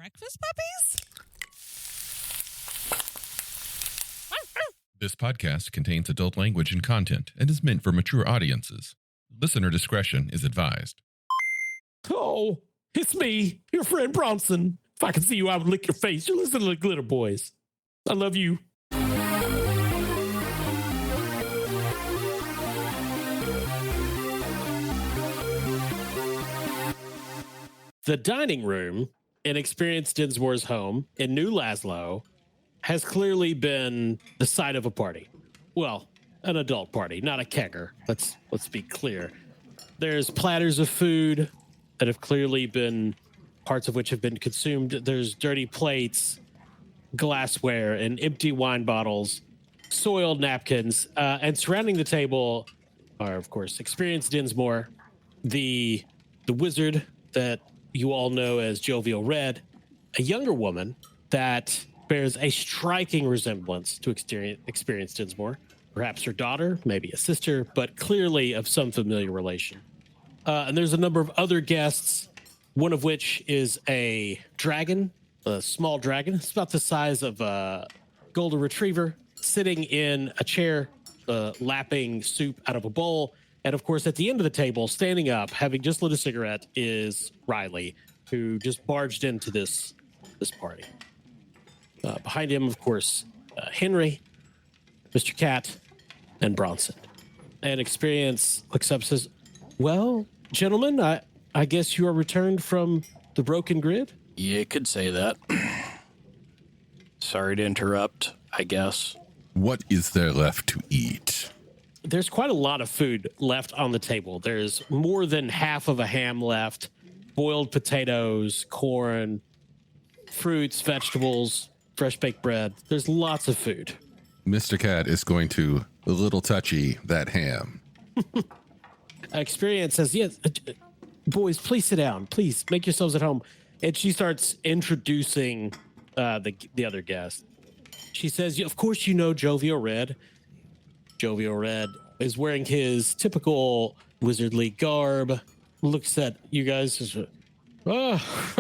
breakfast puppies? This podcast contains adult language and content and is meant for mature audiences. Listener discretion is advised. Oh, it's me, your friend Bronson. If I could see you, I would lick your face. You're listening to the Glitterbois. I love you. The dining room in Experience Dinsmore's home in New Laszlo has clearly been the site of a party. Well, an adult party, not a kegger. Let's be clear. There's platters of food that have clearly been, parts of which have been consumed. There's dirty plates, glassware, and empty wine bottles, soiled napkins, and surrounding the table are, of course, Experience Dinsmore, the wizard that you all know as Jovial Red, a younger woman that bears a striking resemblance to Experience Dinsmore, perhaps her daughter, maybe a sister, but clearly of some familiar relation. And there's a number of other guests, one of which is a dragon, a small dragon. It's about the size of a golden retriever, sitting in a chair, lapping soup out of a bowl. And of course, at the end of the table, standing up, having just lit a cigarette, is Riley, who just barged into this party. Behind him, of course, Henry, Mr. Cat, and Bronson. And Experience looks up and says, "Well, gentlemen, I guess you are returned from the broken grid?" You could say that. Sorry to interrupt, I guess. What is there left to eat? There's quite a lot of food left on the table. There's more than half of a ham left, boiled potatoes, corn, fruits, vegetables, fresh baked bread. There's lots of food. Mr. Cat is going to a little touchy that ham. Experience says, "Yes, boys, please sit down. Please make yourselves at home." And she starts introducing the other guest. She says, "Of course, you know Jovial Red." Jovial Red is wearing his typical wizardly garb, looks at you guys as, "Oh,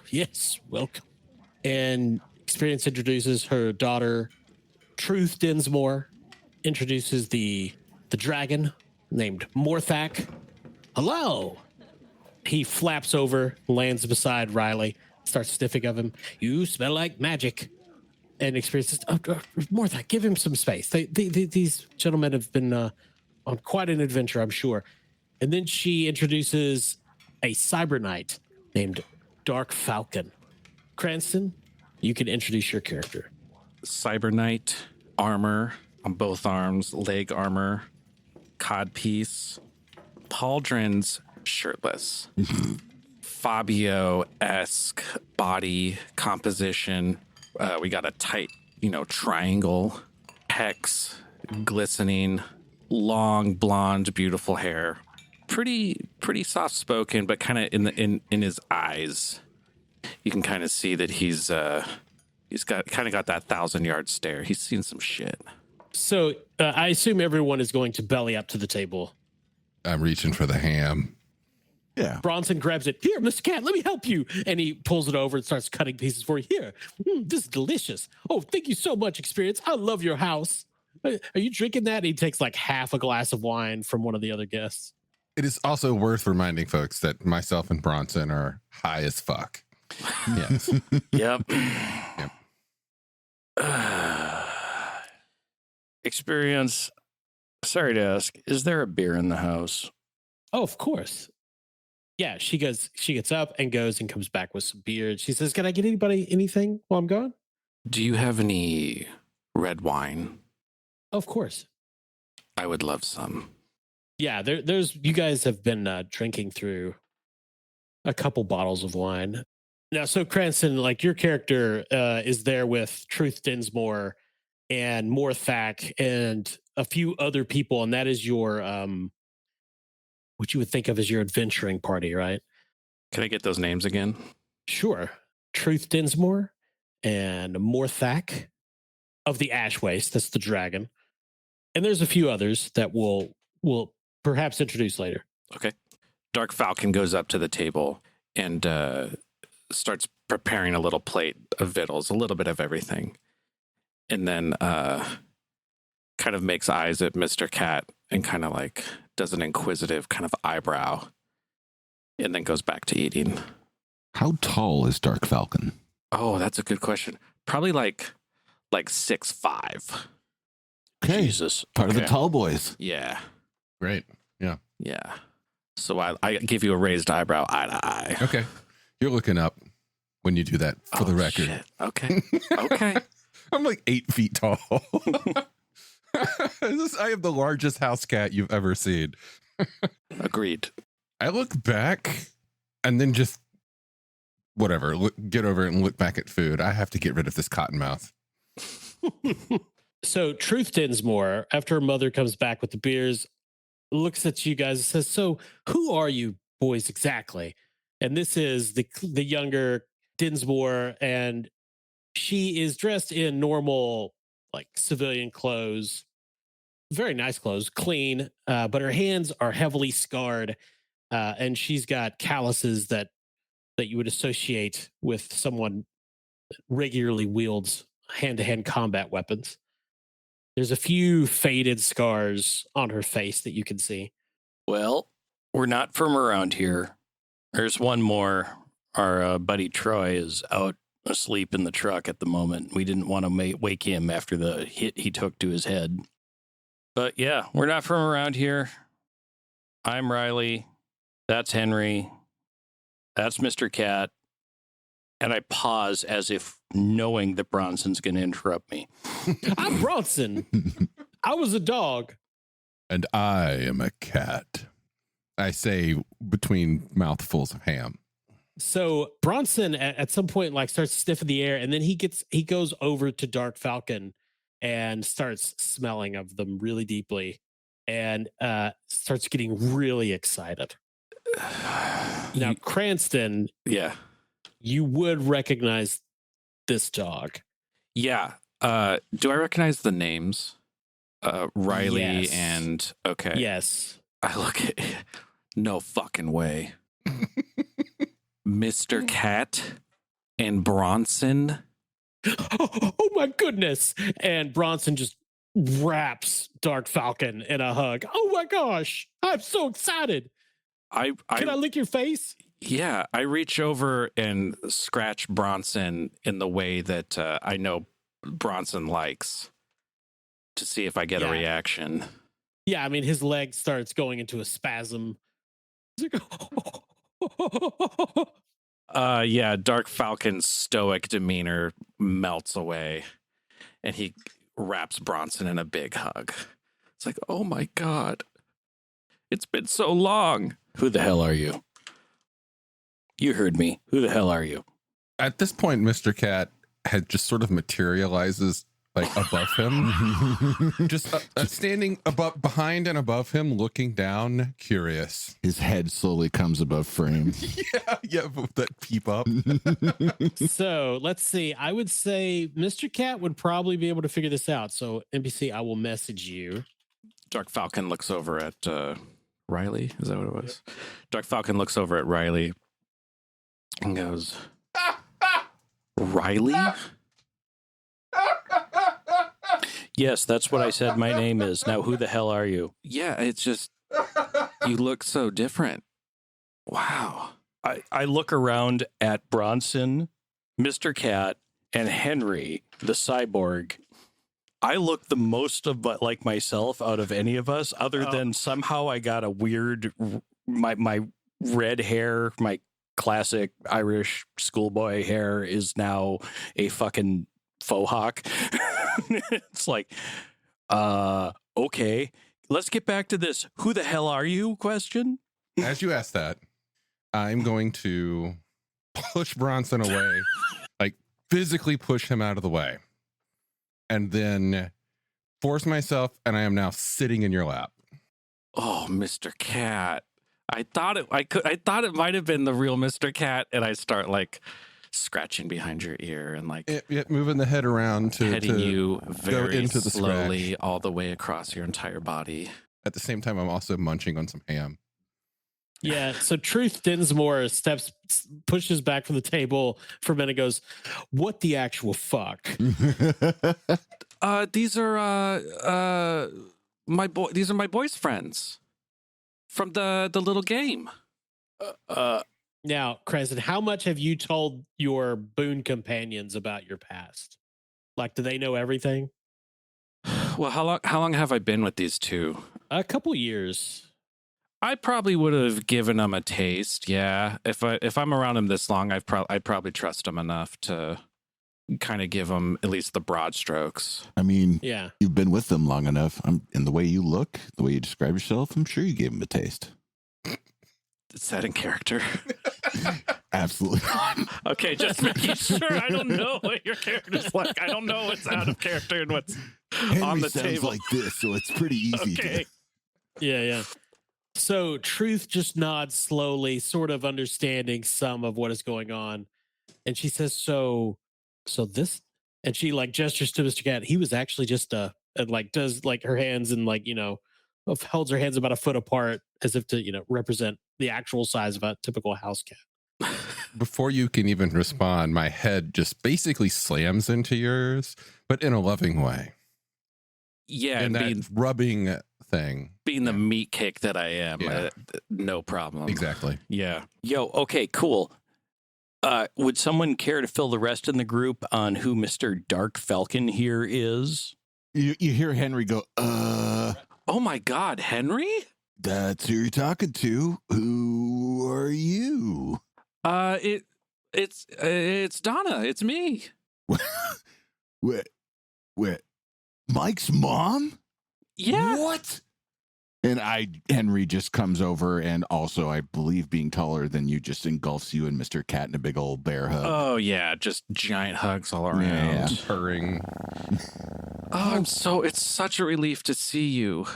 yes, welcome." And Experience introduces her daughter, Truth Dinsmore, introduces the dragon named Morthak. "Hello." He flaps over, lands beside Riley, starts sniffing of him. "You smell like magic." And Experience says, "Morthak, give him some space. These gentlemen have been on quite an adventure, I'm sure." And then she introduces a cyber knight named Dark Falcon. Cranston, you can introduce your character. Cyber Knight, armor on both arms, leg armor, codpiece, pauldrons, shirtless. Fabio-esque body composition. We got a tight, triangle, pecs, glistening, long, blonde, beautiful hair. Pretty soft spoken, but kind of in his eyes, you can kind of see that he's got that 1,000-yard stare. He's seen some shit. So I assume everyone is going to belly up to the table. I'm reaching for the ham. Yeah. Bronson grabs it. "Here, Mr. Cat, let me help you." And he pulls it over and starts cutting pieces for you. "Here, this is delicious. Oh, thank you so much, Experience. I love your house. Are you drinking that?" And he takes like half a glass of wine from one of the other guests. It is also worth reminding folks that myself and Bronson are high as fuck. Yes. Yep. Experience, sorry to ask, is there a beer in the house? Oh, of course. Yeah, she gets up and goes and comes back with some beer. She says, "Can I get anybody anything while I'm gone?" Do you have any red wine? Of course. I would love some. Yeah, there's you guys have been drinking through a couple bottles of wine. Now, so Cranston, like your character is there with Truth Dinsmore and Morthak and a few other people, and that is your what you would think of as your adventuring party, right? Can I get those names again? Sure. Truth Dinsmore and Morthak of the Ash Waste. That's the dragon. And there's a few others that we'll perhaps introduce later. Okay. Dark Falcon goes up to the table and starts preparing a little plate of victuals, a little bit of everything. And then kind of makes eyes at Mr. Cat and kind of like does an inquisitive kind of eyebrow and then goes back to eating. How tall is Dark Falcon? Oh, that's a good question. Probably like 6'5". Okay. Jesus. Part of the tall boys. Yeah. Great. Yeah. Yeah. So I give you a raised eyebrow, eye to eye. Okay. You're looking up when you do that, for the record. Shit. Okay. Okay. I'm like 8 feet tall. I have the largest house cat you've ever seen. Agreed. I look back and then just whatever, get over it and look back at food. I have to get rid of this cottonmouth. So Truth Dinsmore, after her mother comes back with the beers, looks at you guys and says, "So who are you boys exactly?" And this is the younger Dinsmore, and she is dressed in normal, like civilian clothes, very nice clothes, clean, but her hands are heavily scarred, and she's got calluses that you would associate with someone that regularly wields hand-to-hand combat weapons. There's a few faded scars on her face that you can see. Well, we're not from around here. There's one more. Our buddy Troy is out asleep in the truck at the moment. We didn't want to wake him after the hit he took to his head. But yeah, we're not from around here. I'm Riley. That's Henry. That's Mr. Cat. And I pause as if knowing that Bronson's going to interrupt me. I'm Bronson. I was a dog. And I am a cat, I say between mouthfuls of ham. So Bronson at some point like starts sniffing the air, and then he goes over to Dark Falcon and starts smelling of them really deeply, and starts getting really excited. Now, Cranston, Yeah. you would recognize this dog. Yeah. Do I recognize the names? Riley Yes. and okay. Yes. I look at no fucking way. Mr. Cat and Bronson. Oh my goodness. And Bronson just wraps Dark Falcon in a hug. Oh my gosh. I'm so excited. Can I lick your face? Yeah, I reach over and scratch Bronson in the way that I know Bronson likes to see if I get a reaction. Yeah, I mean, his leg starts going into a spasm. He's like, Yeah, Dark Falcon's stoic demeanor melts away and he wraps Bronson in a big hug. It's like, oh my God, it's been so long. Who the hell are you? You heard me. Who the hell are you? At this point, Mr. Cat had just sort of materializes like above him, just standing behind and above him, looking down, curious. His head slowly comes above frame. Yeah, that peep up. So let's see. I would say Mr. Cat would probably be able to figure this out. So NPC, I will message you. Dark Falcon looks over at Riley. Is that what it was? Dark Falcon looks over at Riley and goes, Riley? Yes, that's what I said my name is. Now, who the hell are you? Yeah, it's just, you look so different. Wow. I look around at Bronson, Mr. Cat, and Henry, the cyborg. I look the most like myself out of any of us, other than somehow I got a weird, my red hair, my classic Irish schoolboy hair is now a fucking faux hawk. It's like, okay, let's get back to this who the hell are you question. As you ask that, I'm going to push Bronson away, like physically push him out of the way, and then force myself, and I am now sitting in your lap. Oh, Mr. Cat. I thought it might have been the real Mr. Cat, and I start like scratching behind your ear and like moving the head around to heading you very into the slowly scratch. all the way across your entire body. At the same time, I'm also munching on some ham. Yeah. So Truth Dinsmore pushes back from the table for a minute and goes, "What the actual fuck?" These are these are my boys' friends from the little game. Now, Crescent, how much have you told your boon companions about your past? Like, do they know everything? Well, how long have I been with these two? A couple years. I probably would have given them a taste. Yeah, if I'm around them this long, I'd probably trust them enough to kind of give them at least the broad strokes. I mean, Yeah. you've been with them long enough. And the way you look, the way you describe yourself, I'm sure you gave them a taste. Is that in character? Absolutely. Okay, just making sure. I don't know what your character's like. I don't know what's out of character and what's Henry on the sounds table. like this, so it's pretty easy. Okay. Yeah. So Truth just nods slowly, sort of understanding some of what is going on. And she says, so this, and she like gestures to Mr. Cat. He was actually just and like does like her hands and like, holds her hands about a foot apart as if to, represent the actual size of a typical house cat. Before you can even respond, my head just basically slams into yours, but in a loving way. Yeah, And and that rubbing thing. being the meat cake that I am, Yeah. No problem. Exactly. Yeah. Yo, okay, cool. Would someone care to fill the rest in the group on who Mr. Dark Falcon here is? You hear Henry go, Oh my God, Henry? that's who you're talking to. Who are you? It's Donna. It's me. Wait, Mike's mom? Yeah. What? And Henry just comes over and also, I believe, being taller than you, just engulfs you and Mr. Cat in a big old bear hug. Oh yeah, just giant hugs all around. Yeah. Purring. It's such a relief to see you.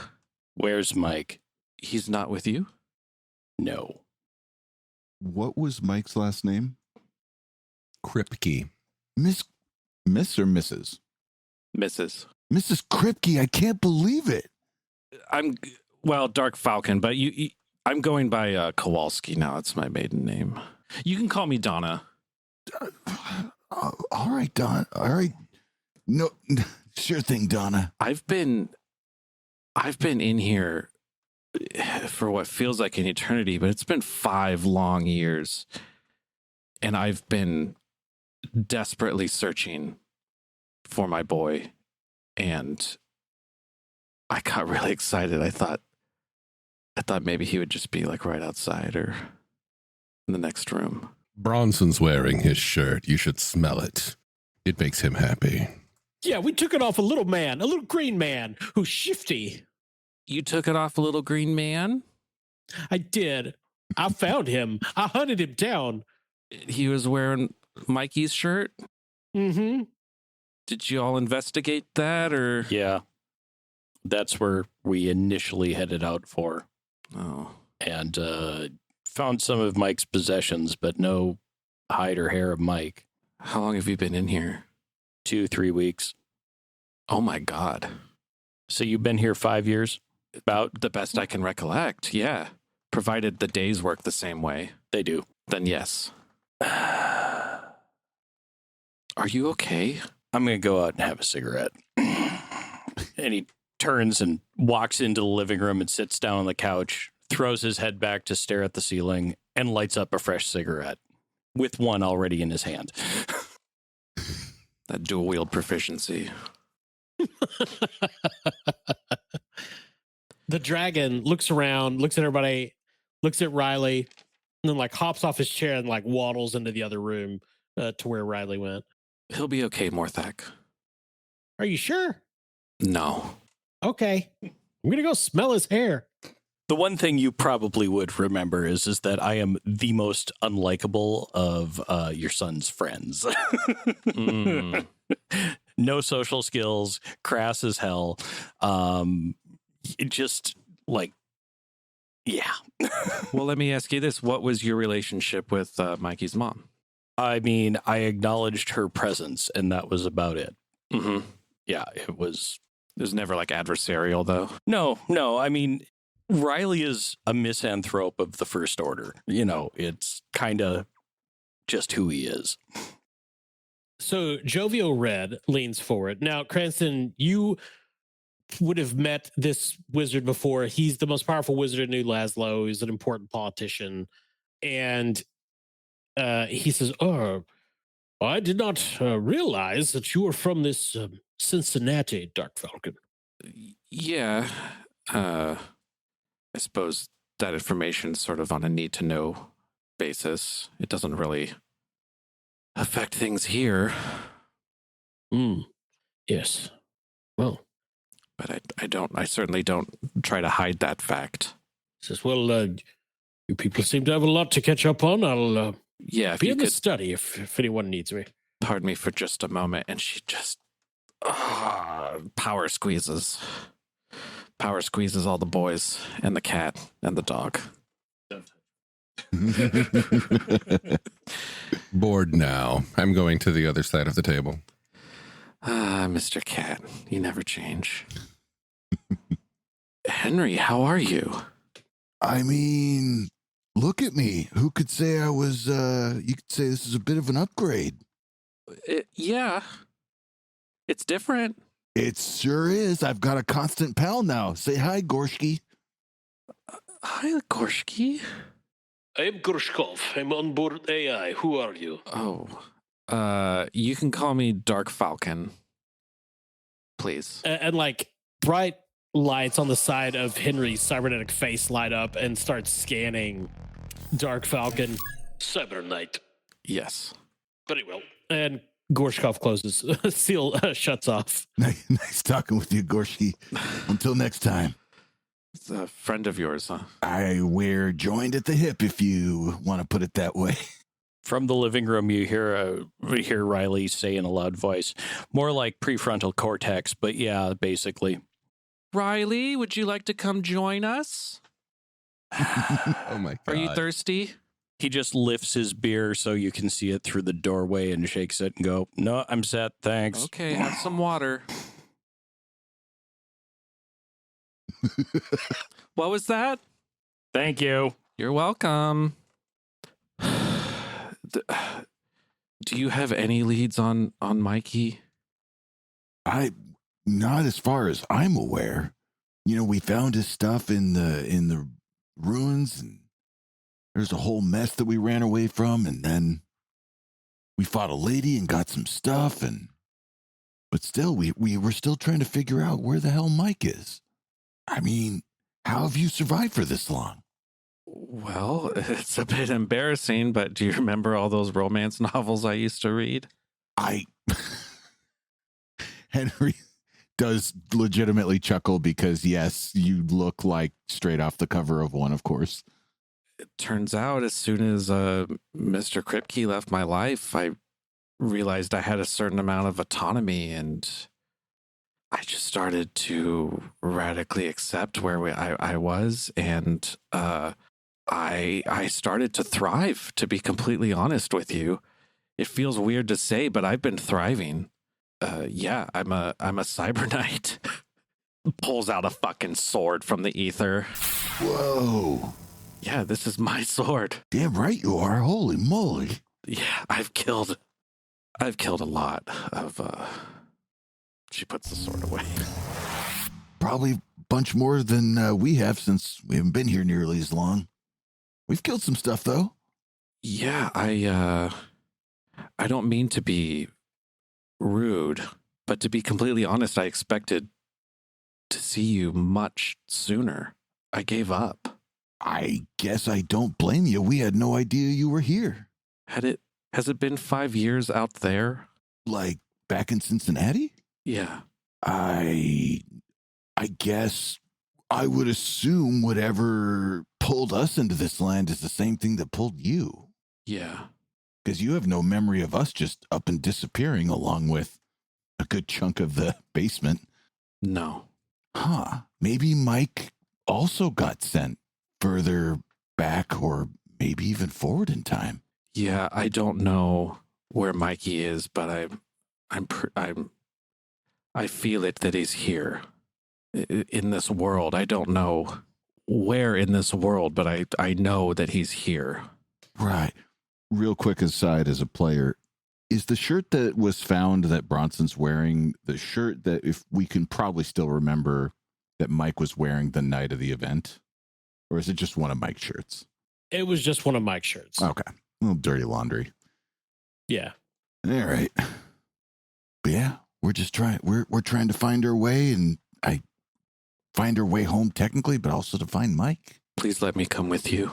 Where's Mike? He's not with you? No. What was Mike's last name? Kripke. Miss or Mrs.? Mrs. Mrs. Kripke, I can't believe it. Dark Falcon, but I'm going by Kowalski now. It's my maiden name. You can call me Donna. All right, Don. All right. No, sure thing, Donna. I've been in here for what feels like an eternity, but it's been 5 long years. And I've been desperately searching for my boy. And I got really excited. I thought maybe he would just be like right outside or in the next room. Bronson's wearing his shirt. You should smell it. It makes him happy. Yeah, we took it off a little green man who's shifty. You took it off a little green man? I did. I found him. I hunted him down. He was wearing Mikey's shirt? Mm-hmm. Did you all investigate that or? Yeah. That's where we initially headed out for. Oh. And found some of Mike's possessions, but no hide or hair of Mike. How long have you been in here? 2-3 weeks. Oh my God. So you've been here 5 years? About the best I can recollect, yeah. Provided the days work the same way. They do. Then yes. Are you okay? I'm going to go out and have a cigarette. And he turns and walks into the living room and sits down on the couch, throws his head back to stare at the ceiling, and lights up a fresh cigarette with one already in his hand. That dual wield proficiency. The dragon looks around, looks at everybody, looks at Riley, and then like hops off his chair and like waddles into the other room to where Riley went. He'll be okay, Morthak. Are you sure? No. Okay. I'm going to go smell his hair. The one thing you probably would remember is that I am the most unlikable of your son's friends. No social skills, crass as hell. Just like, yeah. Well, let me ask you this. What was your relationship with Mikey's mom? I mean, I acknowledged her presence, and that was about it. Mm-hmm. Yeah, it was. It was never like adversarial, though. No. I mean, Riley is a misanthrope of the First Order. You know, it's kind of just who he is. So Jovial Red leans forward. Now, Cranston, you would have met this wizard before. He's the most powerful wizard in New Laszlo. He's an important politician. And he says, "Oh, I did not realize that you were from this Cincinnati, Dark Falcon." Yeah. I suppose that information's sort of on a need-to-know basis. It doesn't really affect things here. Yes. Well. But I certainly don't try to hide that fact. Says, "Well, you people seem to have a lot to catch up on. I'll if be you in the could study if anyone needs me." pardon me for just a moment. And she just power squeezes all the boys and the cat and the dog. Bored now. I'm going to the other side of the table. Mr. Cat, you never change. Henry, how are you? I mean, look at me. Who could say I was, you could say this is a bit of an upgrade. Yeah. It's different. It sure is. I've got a constant pal now. Say hi, Gorshki. Hi, Gorshki. I'm Gorshkov. I'm on board AI. Who are you? Oh, you can call me Dark Falcon, please. And like bright lights on the side of Henry's cybernetic face light up and start scanning Dark Falcon. Cyber Knight. Yes. Very well. And Gorshkov closes. Seal shuts off. Nice talking with you, Gorshki. Until next time. It's a friend of yours, huh? We're joined at the hip, if you want to put it that way. From the living room, you hear Riley say in a loud voice, more like prefrontal cortex, but yeah, basically. Riley, would you like to come join us? Oh my God. Are you thirsty? He just lifts his beer so you can see it through the doorway and shakes it and go, "No, I'm set, thanks." Okay, have some water. What was that? Thank you. You're welcome. Do you have any leads on Mikey? Not as far as I'm aware. You know, we found his stuff in the ruins, and there's a whole mess that we ran away from, and then we fought a lady and got some stuff, but still, we were still trying to figure out where the hell Mike is. I mean, how have you survived for this long? Well, it's a bit embarrassing, but do you remember all those romance novels I used to read? Henry does legitimately chuckle because, yes, you look like straight off the cover of one, of course. It turns out as soon as Mr. Kripke left my life, I realized I had a certain amount of autonomy, and I just started to radically accept where I was, and I started to thrive, to be completely honest with you. It feels weird to say, but I've been thriving. Yeah, I'm a cyber knight. Pulls out a fucking sword from the ether. Whoa. Yeah, this is my sword. Damn right you are. Holy moly. Yeah, I've killed a lot of She puts the sword away. Probably a bunch more than we have, since we haven't been here nearly as long. We've killed some stuff, though. Yeah, I don't mean to be rude, but to be completely honest, I expected to see you much sooner. I gave up. I guess I don't blame you. We had no idea you were here. Has it been 5 years out there? Like back in Cincinnati? Yeah. I guess I would assume whatever pulled us into this land is the same thing that pulled you. Yeah. Because you have no memory of us just up and disappearing along with a good chunk of the basement. No. Huh. Maybe Mike also got sent further back, or maybe even forward in time. Yeah, I don't know where Mikey is, but I feel it that he's here in this world. I don't know where in this world, but I know that he's here. Right. Real quick aside, as a player, is the shirt that was found that Bronson's wearing the shirt that if we can probably still remember that Mike was wearing the night of the event? Or is it just one of Mike's shirts? It was just one of Mike's shirts. Okay. A little dirty laundry. Yeah. All right. But yeah, we're just trying we're trying to find our way, and I find our way home technically, but also to find Mike. Please let me come with you.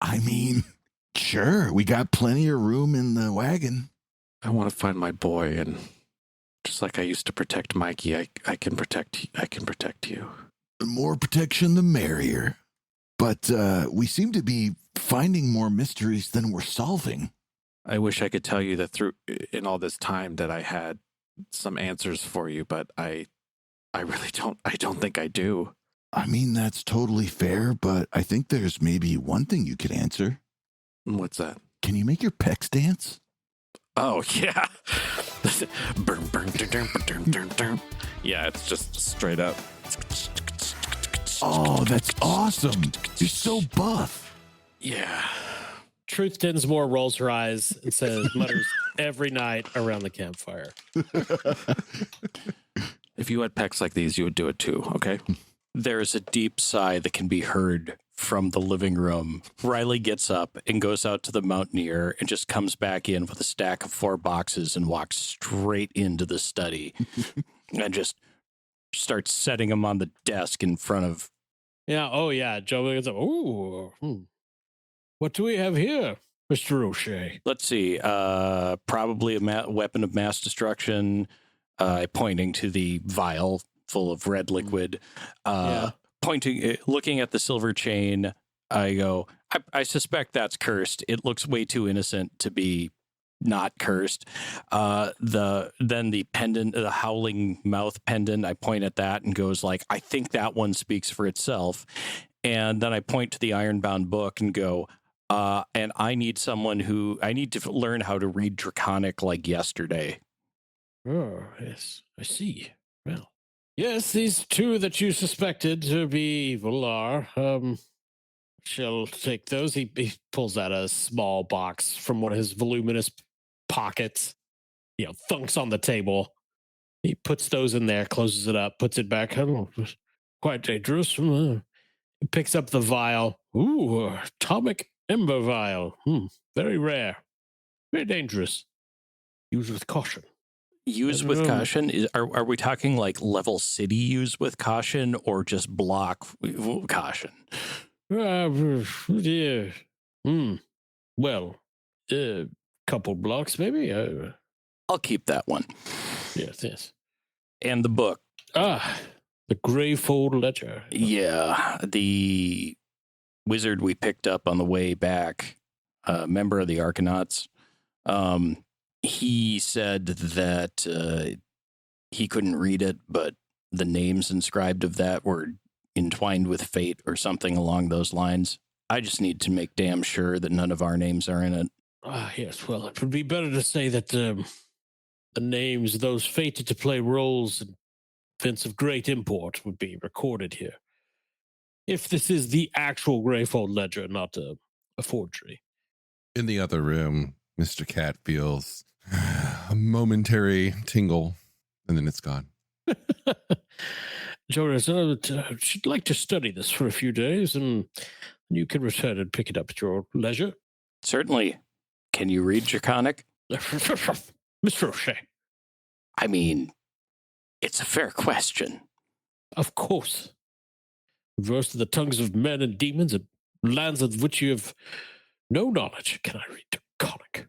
I mean, sure, we got plenty of room in the wagon. I want to find my boy, and just like I used to protect Mikey, I can protect you. The more protection, the merrier. But we seem to be finding more mysteries than we're solving. I wish I could tell you that in all this time that I had some answers for you, but I really don't. I don't think I do. I mean, that's totally fair, but I think there's maybe one thing you could answer. What's that? Can you make your pecs dance? Oh, yeah. Burn, burn, dun, dun, dun, dun, dun. Yeah, it's just straight up. Oh, that's awesome. You're so buff. Yeah. Truth Dinsmore rolls her eyes and says, mutters every night around the campfire. If you had pecs like these, you would do it too, okay? There's a deep sigh that can be heard from the living room. Riley gets up and goes out to the Mountaineer and just comes back in with a stack of 4 boxes and walks straight into the study and just starts setting them on the desk in front of... Yeah. Oh, yeah. Joe gets up. Ooh. What do we have here, Mr. O'Shea? Let's see. Probably a weapon of mass destruction, pointing to the vial full of red liquid. Looking at the silver chain, I go, I suspect that's cursed. It looks way too innocent to be not cursed. Then the pendant, the howling mouth pendant, I point at that and goes like, I think that one speaks for itself. And then I point to the ironbound book and go, and I need to learn how to read Draconic like yesterday. Oh, yes, I see. Well, yes, these 2 that you suspected to be evil are, shall take those. He pulls out a small box from one of his voluminous pockets, thunks on the table. He puts those in there, closes it up, puts it back. Oh, quite dangerous. He picks up the vial. Ooh, atomic ember vial. Very rare. Very dangerous. Use with caution. Use with caution? Are we talking like level city use with caution or just block caution? Yeah. Well, couple blocks maybe. I'll keep that one. Yes. And the book. The Greyfold Ledger. Yeah, the wizard we picked up on the way back, member of the Arcanauts. He said that he couldn't read it, but the names inscribed of that were entwined with fate or something along those lines. I just need to make damn sure that none of our names are in it. Yes, well, it would be better to say that the names of those fated to play roles in events of great import would be recorded here. If this is the actual Greyfold Ledger, not a forgery. In the other room, Mr. Cat feels a momentary tingle, and then it's gone. Jonas, should like to study this for a few days, and you can return and pick it up at your leisure. Certainly. Can you read Draconic? Mr. O'Shea. I mean, it's a fair question. Of course. Versed in the tongues of men and demons and lands of which you have no knowledge. Can I read Draconic?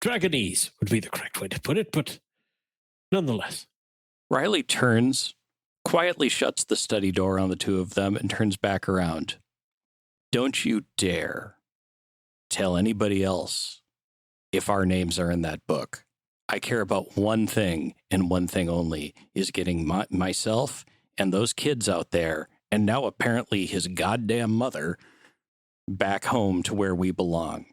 Dragonese would be the correct way to put it, but nonetheless. Riley turns, quietly shuts the study door on the 2 of them, and turns back around. Don't you dare tell anybody else if our names are in that book. I care about one thing and one thing only, is getting myself and those kids out there, and now apparently his goddamn mother, back home to where we belong.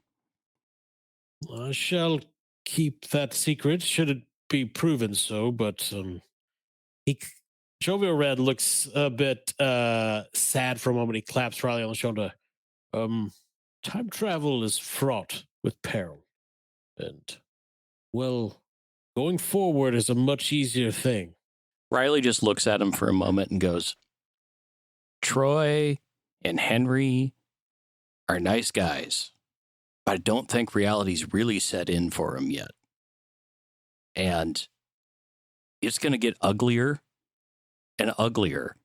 I shall keep that secret, should it be proven so, but he Jovial Red looks a bit sad for a moment. He claps Riley on the shoulder. Time travel is fraught with peril. And, well, going forward is a much easier thing. Riley just looks at him for a moment and goes, Troy and Henry are nice guys, but I don't think reality's really set in for them yet. And it's going to get uglier and uglier.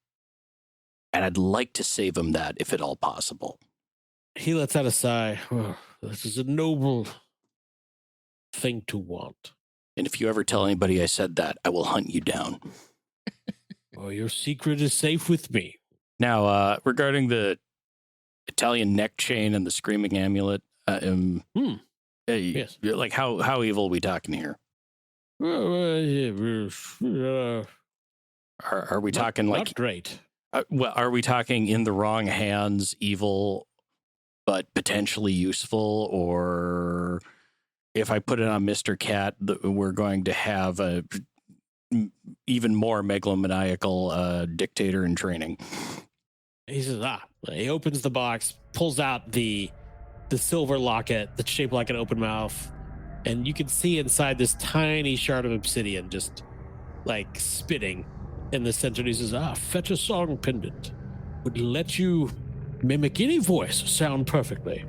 And I'd like to save them that if at all possible. He lets out a sigh. Oh, this is a noble thing to want. And if you ever tell anybody I said that, I will hunt you down. Oh, your secret is safe with me. Now, regarding the Italian neck chain and the screaming amulet, Yes. Like how evil are we talking here? Are we talking like not great? Well, are we talking in the wrong hands, evil, but potentially useful? Or if I put it on Mr. Cat, we're going to have a even more megalomaniacal dictator in training. He says, he opens the box, pulls out the silver locket that's shaped like an open mouth, and you can see inside this tiny shard of obsidian just like spitting in the center. And he says, fetch a song pendant. Would let you mimic any voice sound perfectly.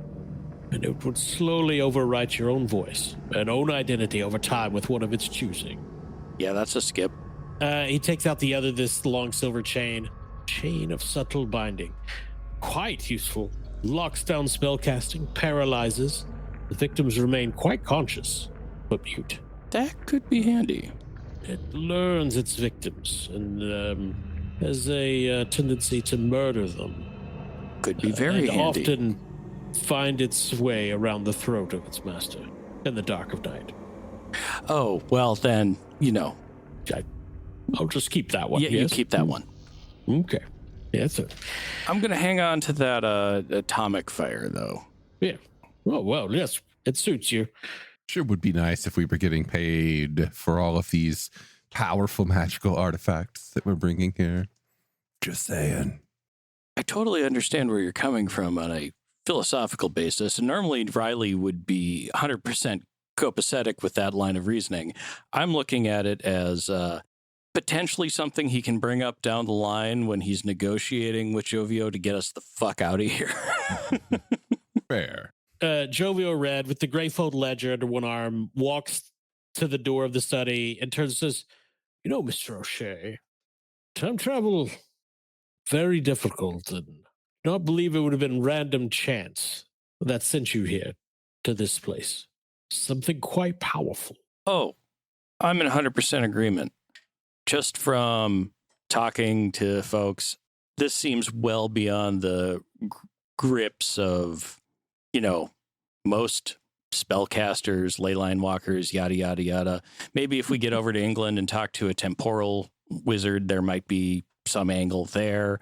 And it would slowly overwrite your own voice and own identity over time with one of its choosing. Yeah, that's a skip. He takes out this long silver chain of subtle binding. Quite useful. Locks down spellcasting, paralyzes. The victims remain quite conscious, but mute. That could be handy. It learns its victims and has a tendency to murder them. Could be very and handy. Often find its way around the throat of its master in the dark of night. Oh, well then, I'll just keep that one. Yeah, yes? you keep that one. Okay. Yeah, that's it. I'm going to hang on to that atomic fire, though. Yeah. Well, yes, it suits you. Sure would be nice if we were getting paid for all of these powerful magical artifacts that we're bringing here. Just saying. I totally understand where you're coming from on a philosophical basis, and normally Riley would be 100% copacetic with that line of reasoning. I'm looking at it as potentially something he can bring up down the line when he's negotiating with Jovio to get us the fuck out of here. Fair. Jovial Red, with the Greyfold ledger under one arm, walks to the door of the study and turns and says, Mr. O'Shea, time travel, very difficult, and not believe it would have been random chance that sent you here to this place. Something quite powerful. Oh, I'm in 100% agreement. Just from talking to folks, this seems well beyond the grips of, most spellcasters, leyline walkers, yada, yada, yada. Maybe if we get over to England and talk to a temporal wizard, there might be some angle there.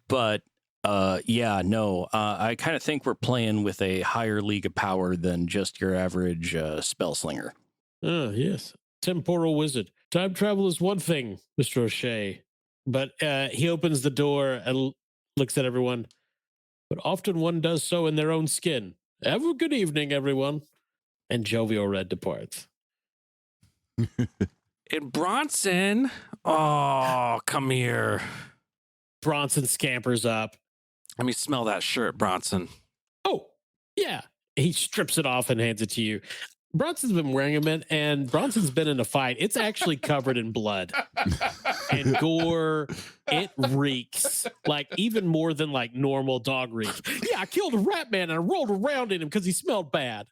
But I kind of think we're playing with a higher league of power than just your average spell slinger. Yes. Temporal wizard. Time travel is one thing, Mr. O'Shea. But he opens the door and looks at everyone. But often one does so in their own skin. Have a good evening, everyone. And Jovial Red departs. And Bronson, oh, come here. Bronson scampers up. Let me smell that shirt, Bronson. Oh, yeah. He strips it off and hands it to you. Bronson's been wearing them, and Bronson's been in a fight. It's actually covered in blood and gore. It reeks like even more than like normal dog reeks. Yeah, I killed a rat man and I rolled around in him because he smelled bad.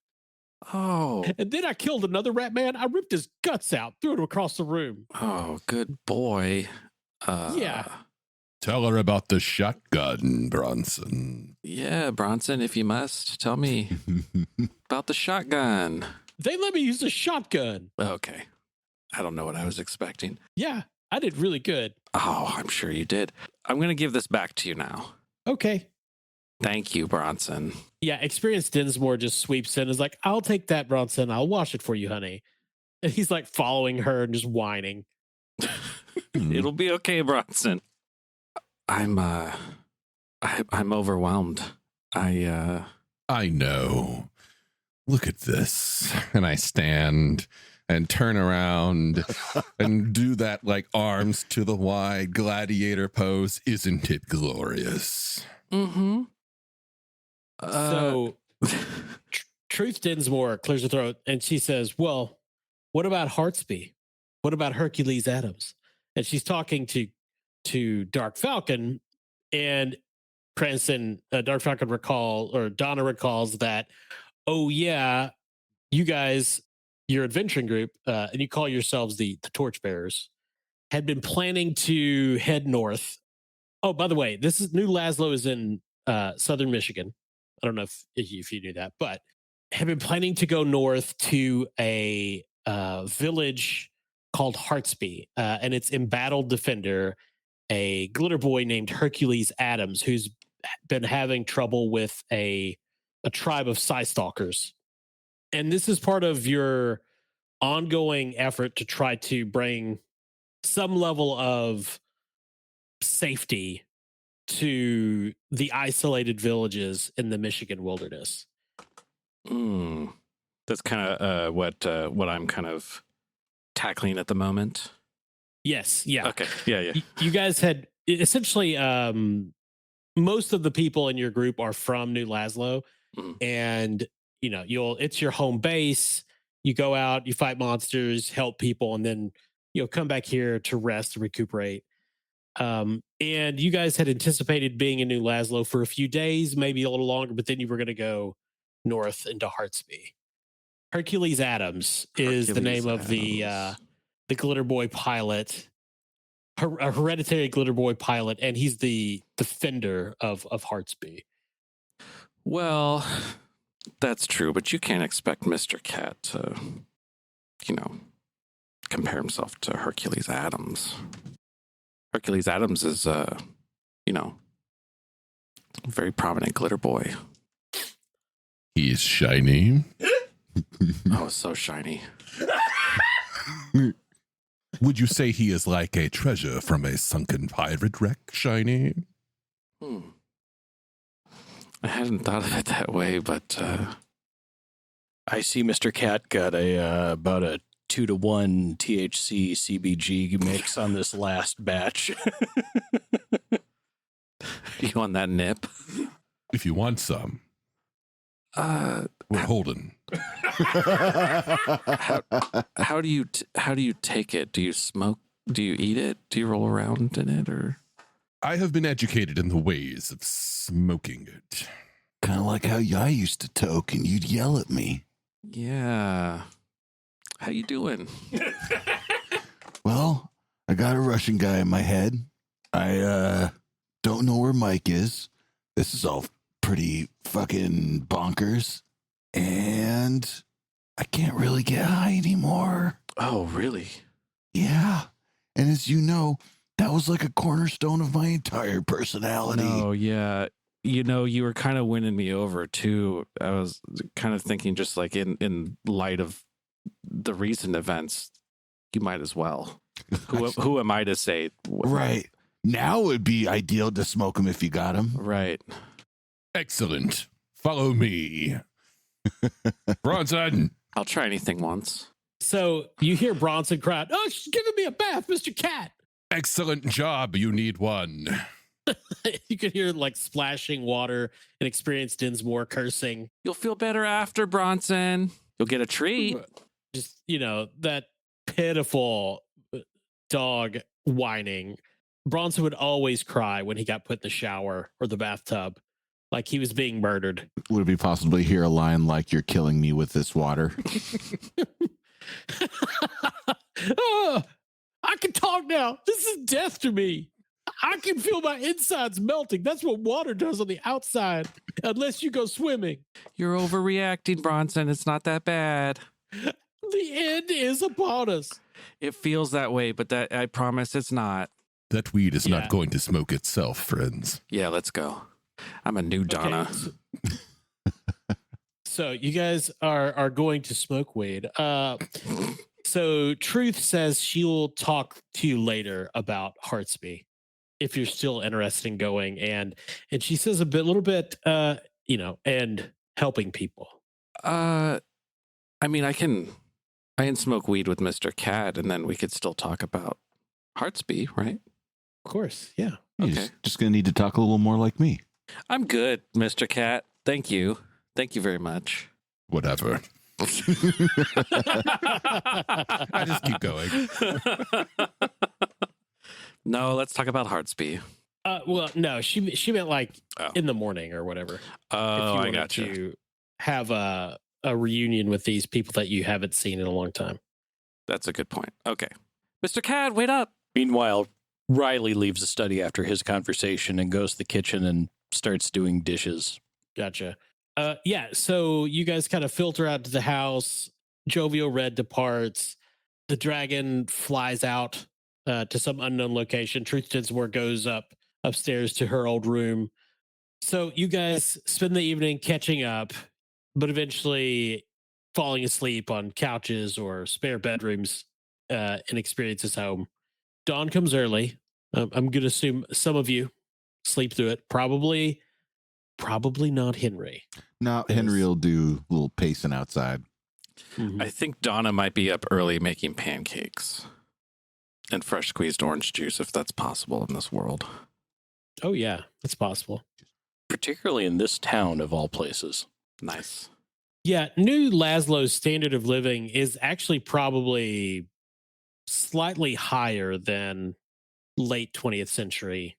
Oh. And then I killed another rat man. I ripped his guts out, threw it across the room. Oh, good boy. Yeah. Tell her about the shotgun, Bronson. Yeah, Bronson, if you must, tell me about the shotgun. They let me use a shotgun. Okay. I don't know what I was expecting. Yeah, I did really good. Oh, I'm sure you did. I'm going to give this back to you now. Okay. Thank you, Bronson. Yeah, experienced Dinsmore just sweeps in and is like, I'll take that, Bronson. I'll wash it for you, honey. And he's like following her and just whining. It'll be okay, Bronson. I'm overwhelmed. I know. Look at this. And I stand and turn around and do that like arms to the wide gladiator pose. Isn't it glorious? Mm-hmm. So Truth Dinsmore clears her throat and she says, well, what about Heartsby? What about Hercules Adams? And she's talking to Dark Falcon, and Cranston, Dark Falcon Donna recalls that, oh yeah, you guys, your adventuring group, and you call yourselves the Torchbearers, had been planning to head north. Oh, by the way, this is New Laszlo is in southern Michigan. I don't know if you knew that, but had been planning to go north to a village called Heartsby, and its embattled defender, a Glitterbois named Hercules Adams, who's been having trouble with a tribe of Psy Stalkers. And this is part of your ongoing effort to try to bring some level of safety to the isolated villages in the Michigan wilderness. That's kind of what I'm kind of tackling at the moment. Yes. Yeah. Okay. Yeah. You guys had essentially most of the people in your group are from New Laszlo, and it's your home base. You go out, you fight monsters, help people, and then come back here to rest and recuperate. And you guys had anticipated being in New Laszlo for a few days, maybe a little longer, but then you were going to go north into Heartsby. Hercules Adams is the name of the Glitterbois pilot, a hereditary Glitterbois pilot, and he's the defender of Heartsby. Well, that's true, but you can't expect Mr. Cat to, compare himself to Hercules Adams. Hercules Adams is, a very prominent Glitterbois. He is shiny. Oh, so shiny. Would you say he is like a treasure from a sunken pirate wreck, shiny? I hadn't thought of it that way, but I see Mr. Cat got about a 2-to-1 THC CBG mix on this last batch. You want that nip? If you want some, we're holding. How do you take it? Do you smoke? Do you eat it? Do you roll around in it, or? I have been educated in the ways of smoking it. Kind of like how I used to toke and you'd yell at me. Yeah. How you doing? Well, I got a Russian guy in my head. I don't know where Mike is. This is all pretty fucking bonkers. And I can't really get high anymore. Oh, really? Yeah. And as you know, that was like a cornerstone of my entire personality. Oh, yeah. You were kind of winning me over, too. I was kind of thinking just like in light of the recent events, you might as well. Who am I to say? Right. Now would be ideal to smoke him if you got him. Right. Excellent. Follow me. Bronson. I'll try anything once. So you hear Bronson cry, "Oh, she's giving me a bath, Mr. Cat." Excellent job. You need one. You can hear like splashing water and experience Dinsmore cursing. You'll feel better after, Bronson. You'll get a treat. Just, that pitiful dog whining. Bronson would always cry when he got put in the shower or the bathtub, like he was being murdered. Would it be possible to hear a line like, "You're killing me with this water"? Oh, I can talk now. This is death to me. I can feel my insides melting. That's what water does on the outside, unless you go swimming. You're overreacting, Bronson. It's not that bad. The end is upon us. It feels that way, but I promise it's not. That weed is not going to smoke itself, friends. Yeah, let's go. I'm a new Donna. Okay. So you guys are going to smoke weed. So Truth says she'll talk to you later about Heartsby if you're still interested in going, and she says little bit, and helping people. I mean, I can smoke weed with Mr. Cat, and then we could still talk about Heartsby, right? Of course, yeah. You're Okay. just going to need to talk a little more like me. I'm good, Mr. Cat. Thank you. Thank you very much. Whatever. I just keep going. No, let's talk about Heartsby. Well, no, she meant like in the morning or whatever. Oh, I got to have a reunion with these people that you haven't seen in a long time. That's a good point. Okay. Mr. Cat, wait up. Meanwhile, Riley leaves the study after his conversation and goes to the kitchen and starts doing dishes. Gotcha. Yeah, so you guys kind of filter out to the house. Jovial Red departs. The dragon flies out to some unknown location. Truth Dinsmore goes upstairs to her old room. So you guys spend the evening catching up, but eventually falling asleep on couches or spare bedrooms in Experience's home. Dawn comes early. I'm going to assume some of you sleep through it. Probably not Henry. No, Henry will do a little pacing outside. Mhm. I think Donna might be up early making pancakes and fresh squeezed orange juice, if that's possible in this world. Oh, yeah, that's possible. Particularly in this town of all places. Nice. Yeah, New Laszlo's standard of living is actually probably slightly higher than late 20th century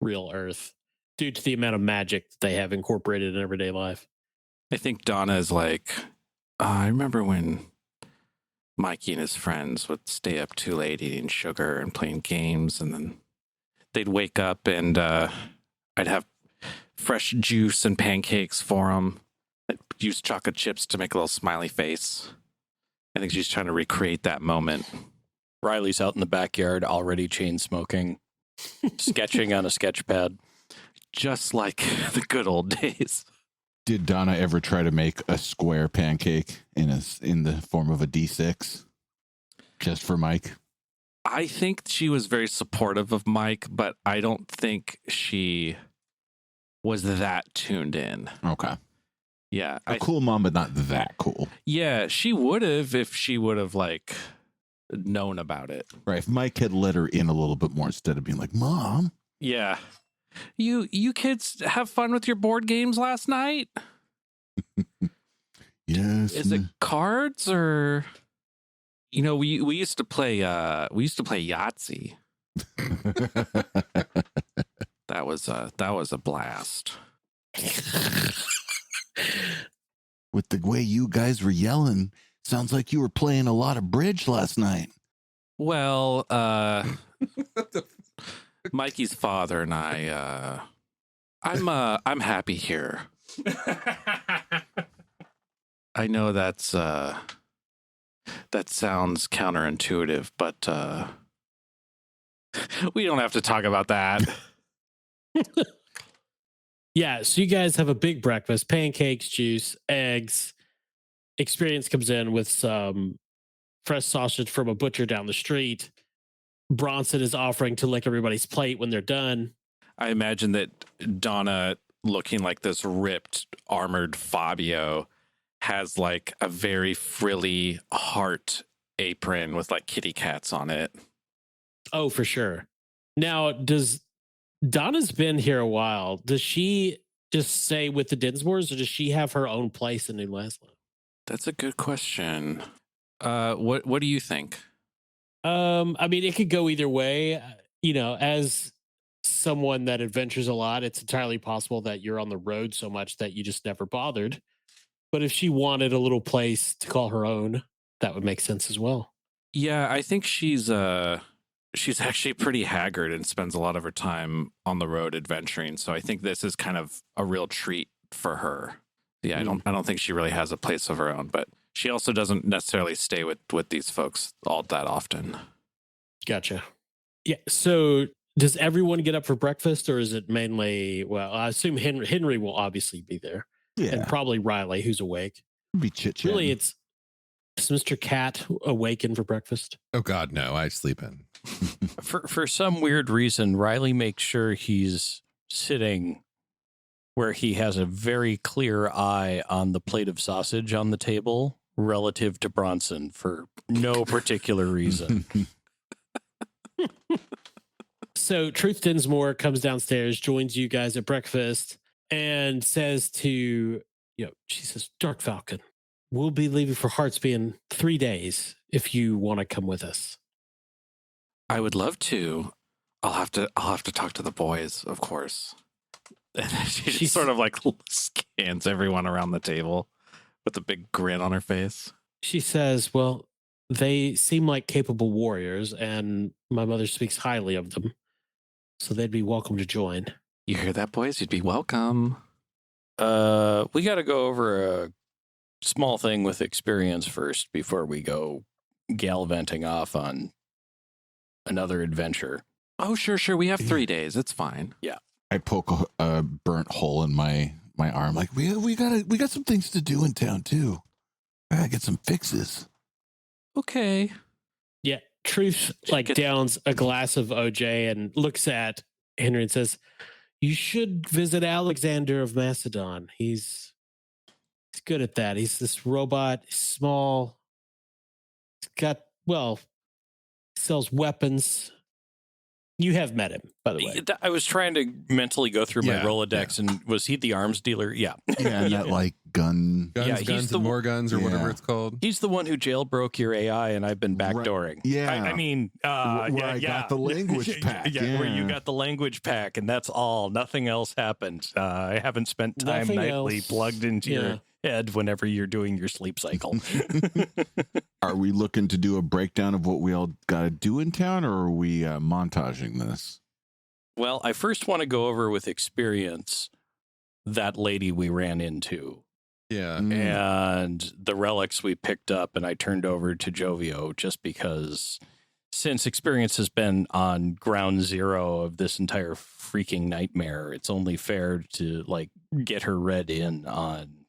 real Earth due to the amount of magic that they have incorporated in everyday life. I think Donna is like, I remember when Mikey and his friends would stay up too late eating sugar and playing games, and then they'd wake up and I'd have fresh juice and pancakes for them. I'd use chocolate chips to make a little smiley face. I think she's trying to recreate that moment. Riley's out in the backyard already chain smoking, sketching on a sketch pad. Just like the good old days. Did Donna ever try to make a square pancake in the form of a D6 just for Mike? I think she was very supportive of Mike, but I don't think she was that tuned in. Okay. Yeah. A cool mom, but not that cool. Yeah, she would have if she would have like known about it. Right. If Mike had let her in a little bit more instead of being like, Mom. Yeah. You kids have fun with your board games last night? Yes. Is it cards or we used to play Yahtzee. That was a blast. With the way you guys were yelling, sounds like you were playing a lot of bridge last night. Well, Mikey's father and I'm happy here. I know that sounds counterintuitive, but we don't have to talk about that. Yeah, so you guys have a big breakfast, pancakes, juice, eggs. Experience comes in with some fresh sausage from a butcher down the street. Bronson is offering to lick everybody's plate when they're done. I imagine that Donna, looking like this ripped, armored Fabio, has like a very frilly heart apron with like kitty cats on it. Oh, for sure. Now, Donna's been here a while. Does she just stay with the Dinsmores, or does she have her own place in New Laszlo? That's a good question. What do you think? I mean, it could go either way. As someone that adventures a lot, it's entirely possible that you're on the road so much that you just never bothered. But if she wanted a little place to call her own, that would make sense as well. Yeah, I think she's actually pretty haggard and spends a lot of her time on the road adventuring. So I think this is kind of a real treat for her. Yeah, I don't think she really has a place of her own, but she also doesn't necessarily stay with these folks all that often. Gotcha. Yeah. So does everyone get up for breakfast, or is it mainly, well, I assume Henry will obviously be there. Yeah. And probably Riley, who's awake. Be chit-chatting. Really, it's Does Mr. Cat awaken for breakfast? Oh God, no! I sleep in. For some weird reason, Riley makes sure he's sitting where he has a very clear eye on the plate of sausage on the table relative to Bronson for no particular reason. So Truth Dinsmore comes downstairs, joins you guys at breakfast, and says to, she says, Dark Falcon, we'll be leaving for Heartsby in 3 days if you want to come with us. I would love to. I'll have to talk to the boys, of course. And she just sort of like scans everyone around the table with a big grin on her face. She says, well, they seem like capable warriors, and my mother speaks highly of them, so they'd be welcome to join. You hear that, boys? You'd be welcome. We got to go over a small thing with experience first before we go gallivanting off on another adventure. Oh, sure. We have 3 days. It's fine. Yeah. I poke a burnt hole in my arm. Like we got some things to do in town too. I gotta get some fixes. Okay. Yeah. Truth downs a glass of OJ and looks at Henry and says, you should visit Alexander of Macedon. He's good at that. He's this robot, small. He's sells weapons. You have met him, by the way. I was trying to mentally go through my Yeah, Rolodex, and was he the arms dealer? Yeah. Yeah, and that like gun. Guns, Yeah, he's guns, the- and more guns, or Yeah. whatever it's called. He's the one who jailbroke your AI, and I've been backdooring. Yeah. I mean, Where I got the language pack, where you yeah. got the language pack, and that's all. Nothing else happened. I haven't spent time Nothing nightly else. plugged into Yeah. your head whenever you're doing your sleep cycle. Are we looking to do a breakdown of what we all got to do in town, or are we montaging this? Well, I first want to go over with experience that lady we ran into. Yeah. And the relics we picked up and I turned over to Jovio just because since experience has been on ground zero of this entire freaking nightmare, it's only fair to get her read in on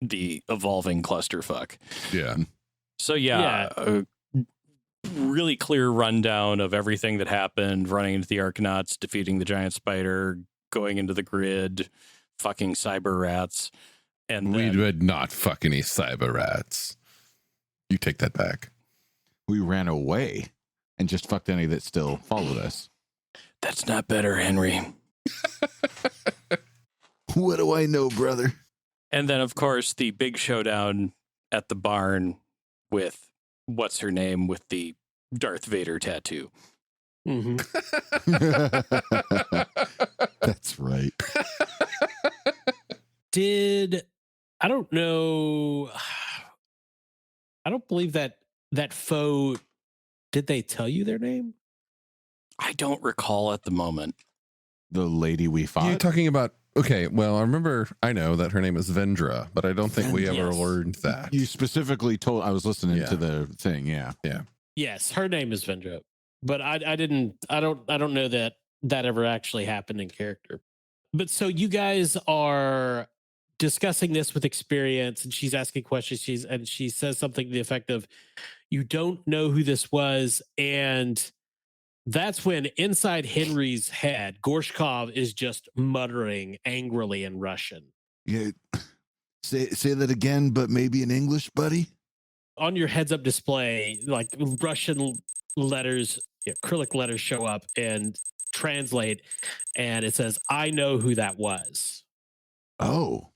the evolving clusterfuck. Yeah. So a really clear rundown of everything that happened, running into the Arcanauts, defeating the giant spider, going into the grid, fucking cyber rats. And We then, would not fuck any cyber rats. You take that back. We ran away and just fucked any that still followed us. that's not better, Henry. What do I know, brother? And then, of course, the big showdown at the barn with what's her name with the Darth Vader tattoo. Mm-hmm. That's right. I don't know. I don't believe that foe, did they tell you their name? I don't recall at the moment. The lady we You're fought. talking about, okay, well, I know that her name is Vendra, but I don't think we ever Yes. learned that. You specifically told. I was listening Yeah. to the thing. Yeah. Yes, her name is Vendra, but I don't know that ever actually happened in character. But so you guys are discussing this with experience, and she's asking questions. She says something to the effect of, "You don't know who this was," and that's when inside Henry's head, Gorshkov is just muttering angrily in Russian. Yeah. Say that again, but maybe in English, buddy. On your heads-up display, like Russian letters, acrylic letters show up and translate, and it says, "I know who that was." Oh,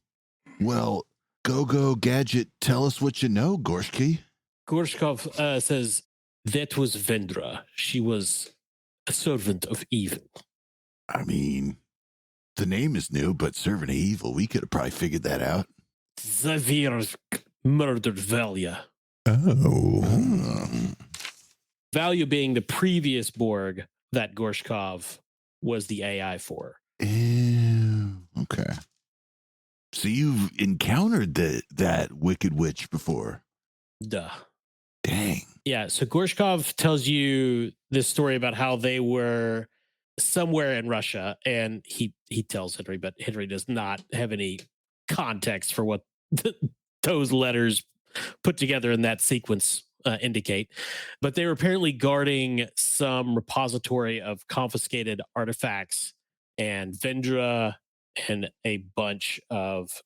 well, go gadget. Tell us what you know, Gorshki. Gorshkov says, "That was Vendra. She was a servant of evil." I mean, the name is new, but servant of evil. We could have probably figured that out. Zavirsk murdered Valia. Oh. Valia being the previous Borg that Gorshkov was the AI for. Okay. So you've encountered that wicked witch before. Duh. Dang. Yeah, so Gorshkov tells you this story about how they were somewhere in Russia, and he tells Henry, but Henry does not have any context for what those letters put together in that sequence indicate. But they were apparently guarding some repository of confiscated artifacts, and Vendra and a bunch of,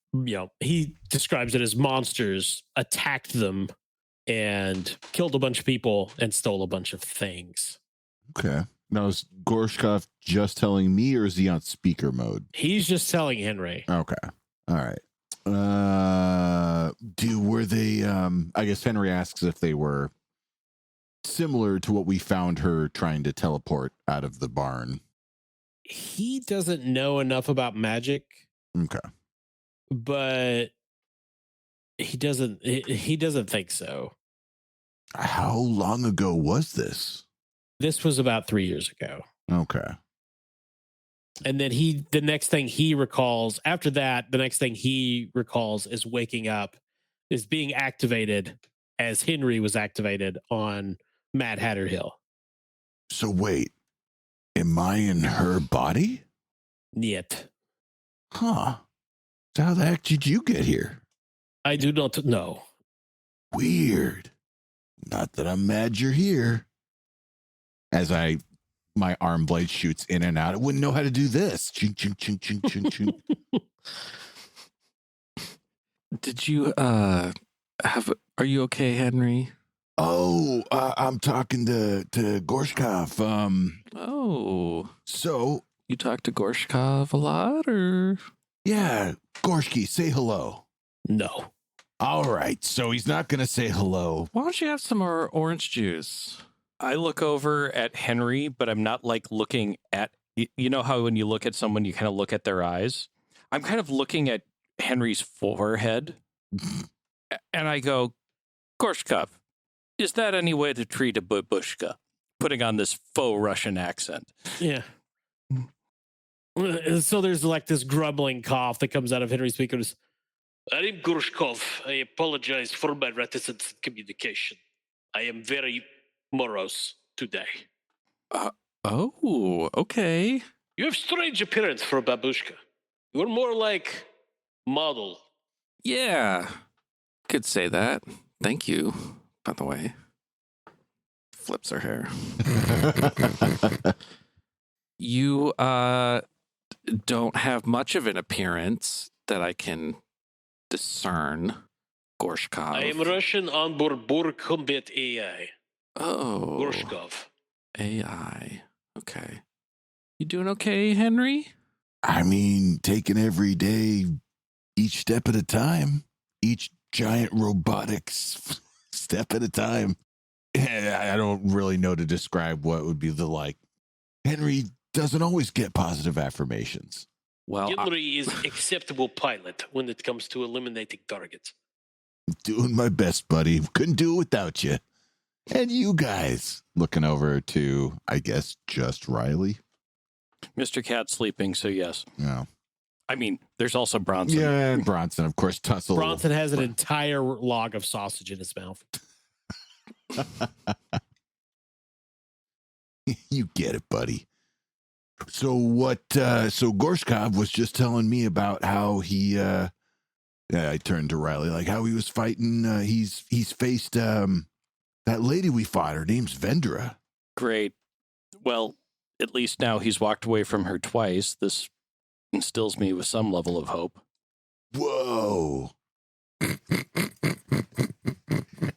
he describes it as monsters, attacked them and killed a bunch of people and stole a bunch of things. Okay. Now, is Gorshkov just telling me, or is he on speaker mode? He's just telling Henry. Okay. All right. Were they, I guess Henry asks if they were similar to what we found her trying to teleport out of the barn. He doesn't know enough about magic. Okay. But he doesn't think so. How long ago was this? This was about 3 years ago. Okay. And then the next thing he recalls after that, is waking up, is being activated as Henry was activated on Mad Hatter Hill. So wait, am I in her body? Yet. Huh. So how the heck did you get here? I do not know. Weird. Not that I'm mad you're here. As my arm blade shoots in and out. I wouldn't know how to do this. Ching, ching, ching, ching, ching, ching. Did you are you okay, Henry? Oh, I'm talking to Gorshkov. Oh. So You talk to Gorshkov a lot, or? yeah, Gorshki, say hello. No. All right, so he's not going to say hello. Why don't you have some more orange juice? I look over at Henry, but I'm not like looking at, you know how when you look at someone, you kind of look at their eyes? I'm kind of looking at Henry's forehead and I go, Gorshkov, is that any way to treat a babushka? Putting on this faux Russian accent. Yeah. So there's like this grumbling cough that comes out of Henry's speakers. I'm Gorshkov. I apologize for my reticence in communication. I am very morose today. Oh, okay. You have strange appearance for a babushka. You're more like model. Yeah. Could say that. Thank you, by the way. Flips her hair. You don't have much of an appearance that I can discern, Gorshkov. I am Russian onboard Borg combat AI. Oh. Gorshkov. AI. Okay. You doing okay, Henry? I mean, taking every day, each step at a time, each giant robotics step at a time. I don't really know to describe what would be the like. Henry doesn't always get positive affirmations. Well, Henry is acceptable pilot when it comes to eliminating targets. Doing my best, buddy. Couldn't do it without you. And you guys. Looking over to, I guess, just Riley. Mr. Cat's sleeping, so yes. No. I mean, there's also Bronson. Yeah, and Bronson, of course, tussle. Bronson has an entire log of sausage in his mouth. You get it, buddy. So Gorshkov was just telling me about how he I turned to Riley, like how he was fighting, he's faced that lady we fought. Her name's Vendra. Great. Well, at least now he's walked away from her twice. This instills me with some level of hope. Whoa.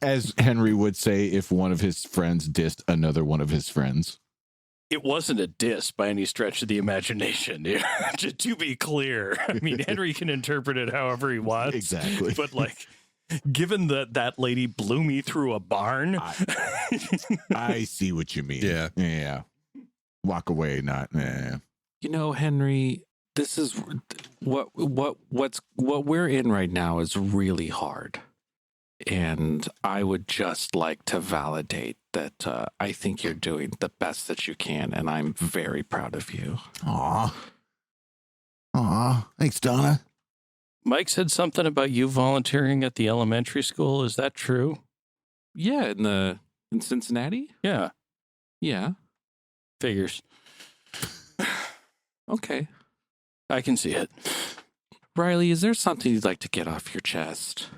As Henry would say if one of his friends dissed another one of his friends. It wasn't a diss by any stretch of the imagination. To be clear. I mean, Henry can interpret it however he wants. Exactly. But like, given that lady blew me through a barn. I see what you mean. Yeah. Yeah. Walk away, not. you know, Henry, this is what we're in right now is really hard. And I would just like to validate that I think you're doing the best that you can, and I'm very proud of you. Aw. Thanks, Donna. Mike said something about you volunteering at the elementary school. Is that true? Yeah, in Cincinnati? Yeah. Yeah. Figures. Okay. I can see it. Riley, is there something you'd like to get off your chest?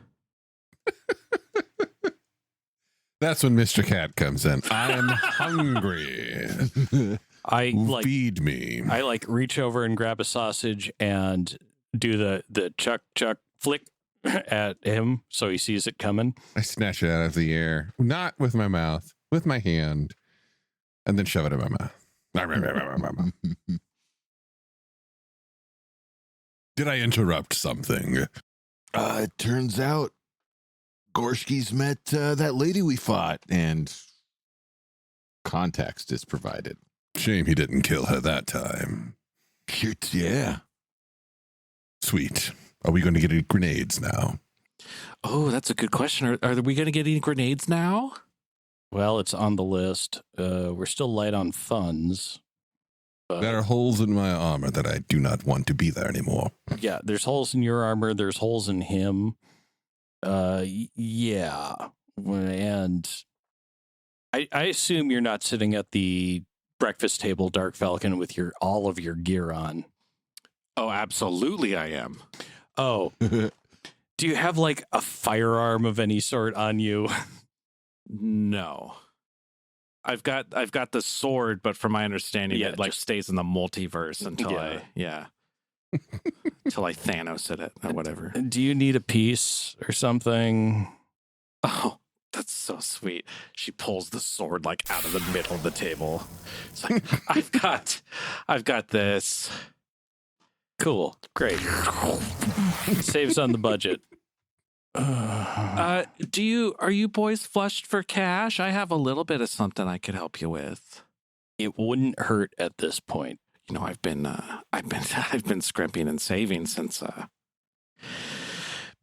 That's when Mr. Cat comes in. I'm hungry. I like Feed me. I like reach over and grab a sausage and do the chuck flick at him so he sees it coming. I snatch it out of the air, not with my mouth, with my hand, and then shove it in my mouth. Did I interrupt something? It turns out Gorshki's met that lady we fought, and context is provided. Shame he didn't kill her that time. Yeah. Sweet. Are we going to get any grenades now? Oh, that's a good question. Are we going to get any grenades now? Well, it's on the list. We're still light on funds. There are holes in my armor that I do not want to be there anymore. Yeah, there's holes in your armor. There's holes in him. Yeah. And I assume you're not sitting at the breakfast table, Dark Falcon, with all of your gear on. Oh, absolutely I am. Oh. Do you have like a firearm of any sort on you? No. I've got the sword, but from my understanding, Yeah, it like just- stays in the multiverse until Yeah. until I Thanos it or whatever. Do you need a piece or something? Oh, that's so sweet. She pulls the sword like out of the middle of the table. It's like I've got this. Cool. Great. Saves on the budget. Are you boys flushed for cash? I have a little bit of something I could help you with. It wouldn't hurt at this point. You know, I've been scrimping and saving since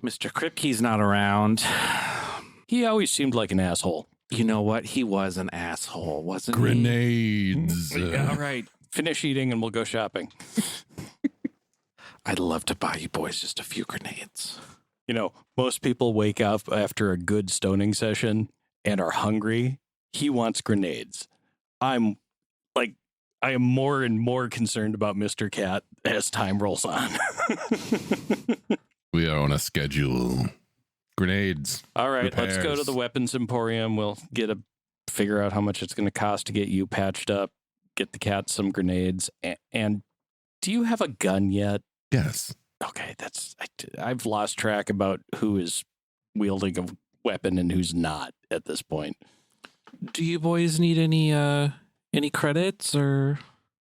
Mr. Kripke's not around. He always seemed like an asshole. You know what? He was an asshole, wasn't Grenades. Yeah, all right. Finish eating and we'll go shopping. he? I'd love to buy you boys just a few grenades. You know, most people wake up after a good stoning session and are hungry. He wants grenades. I am more and more concerned about Mr. Cat as time rolls on. We are on a schedule. Grenades. All right, let's go to Repairs. the weapons emporium. We'll figure out how much it's going to cost to get you patched up, get the cat some grenades. And do you have a gun yet? Yes. Okay, I've lost track about who is wielding a weapon and who's not at this point. Do you boys need any credits or?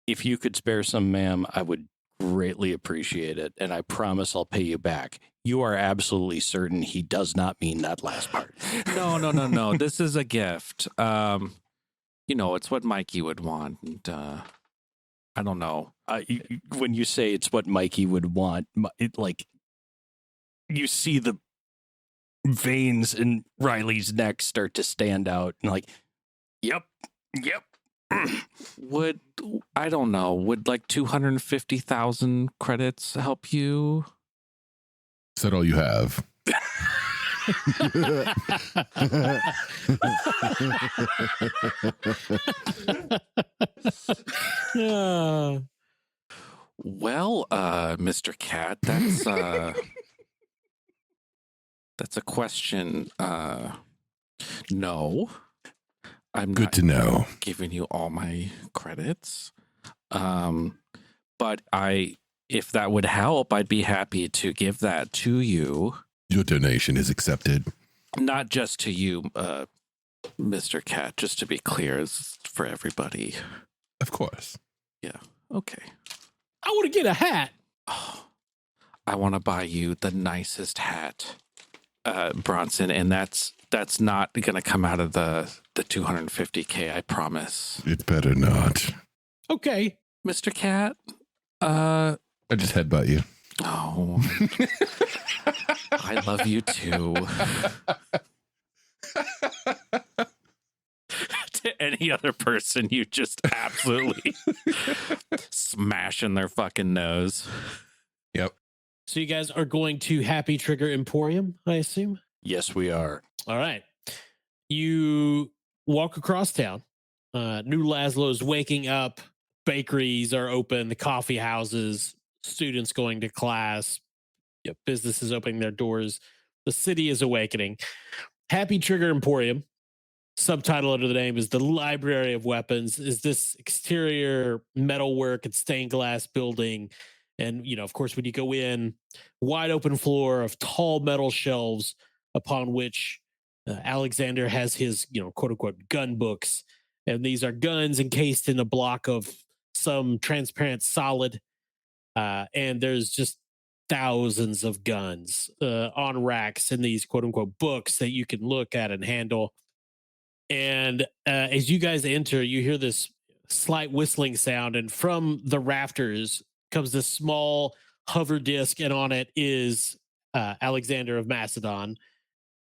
If you could spare some, ma'am, I would greatly appreciate it, and I promise I'll pay you back. You are absolutely certain he does not mean that last part. No. This is a gift. It's what Mikey would want. And, I don't know. When you say it's what Mikey would want, you see the veins in Riley's neck start to stand out, and yep. Would like 250,000 credits help you? Is that all you have? Well, Mr. Cat, that's a question. No, I'm Good not to know. giving you all my credits. But if that would help, I'd be happy to give that to you. Your donation is accepted. Not just to you, Mr. Cat, just to be clear, it's for everybody. Of course. Okay. I want to get a hat. Oh, I want to buy you the nicest hat, Bronson, and that's not going to come out of the 250K, I promise. It better not. Okay. Mr. Cat? I just headbutt you. Oh. I love you too. To any other person, you just absolutely smash in their fucking nose. Yep. So you guys are going to Happy Trigger Emporium, I assume? Yes, we are. All right. You walk across town. New Laszlo's waking up. Bakeries are open. The coffee houses. Students going to class. Businesses opening their doors. The city is awakening. Happy Trigger Emporium, subtitle under the name, is the library of weapons, is this exterior metalwork and stained glass building. And, of course, when you go in, wide open floor of tall metal shelves upon which Alexander has his, quote unquote, gun books. And these are guns encased in a block of some transparent solid. And there's just thousands of guns on racks in these, quote unquote, books that you can look at and handle. And as you guys enter, you hear this slight whistling sound. And from the rafters comes this small hover disc, and on it is Alexander of Macedon.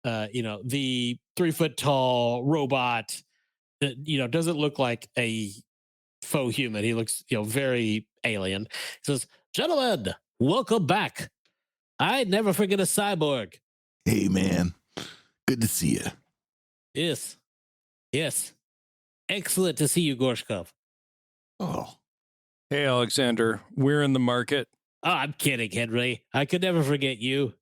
The 3-foot tall robot that, doesn't look like a faux human. He looks, very alien. He says, "Gentlemen, welcome back. I'd never forget a cyborg." Hey, man. Good to see you. Yes. Excellent to see you, Gorshkov. Oh, Hey, Alexander, we're in the market. Oh, I'm kidding, Henry. I could never forget you.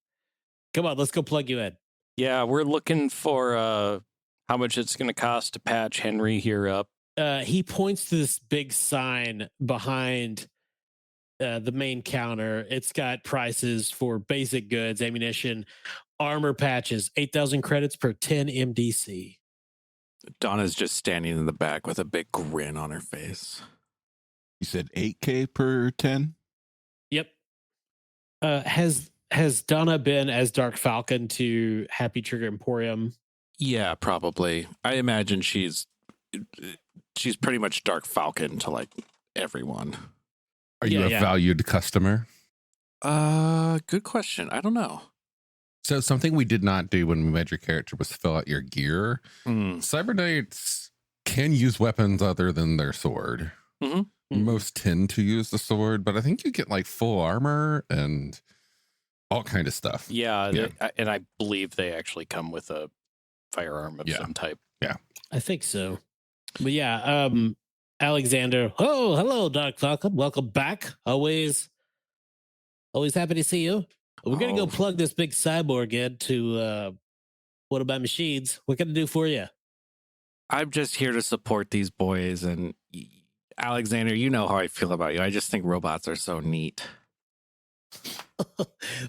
Come on, let's go plug you in. Yeah, we're looking for how much it's going to cost to patch Henry here up. He points to this big sign behind the main counter. It's got prices for basic goods, ammunition, armor patches, 8,000 credits per 10 MDC. Donna's just standing in the back with a big grin on her face. you said 8K per 10? Yep. Has Donna been as Dark Falcon to Happy Trigger Emporium? Yeah, probably. I imagine she's pretty much Dark Falcon to like everyone. Are you a valued customer? Good question. I don't know. So something we did not do when we made your character was fill out your gear. Cyber Knights can use weapons other than their sword. Most tend to use the sword, but I think you get like full armor and all kind of stuff. Yeah. And I believe they actually come with a firearm of some type. Yeah, I think so. But yeah, Alexander. Oh, hello, Dark Falcon. Welcome back. Always happy to see you. We're gonna go plug this big cyborg into one of my machines. What can I do for you? I'm just here to support these boys, and Alexander, you know how I feel about you. I just think robots are so neat.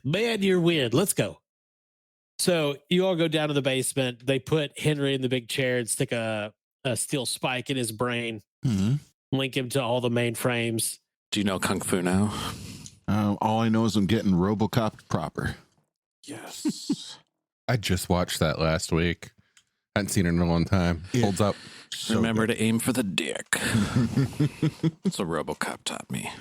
Man, you're weird. Let's go. So you all go down to the basement. They put Henry in the big chair and stick a steel spike in his brain, link him to all the mainframes. Do you know Kung Fu now? All I know is I'm getting RoboCop proper. Yes. I just watched that last week. Hadn't seen it in a long time. Holds up. So Remember good. to aim for the dick. That's what RoboCop taught me. I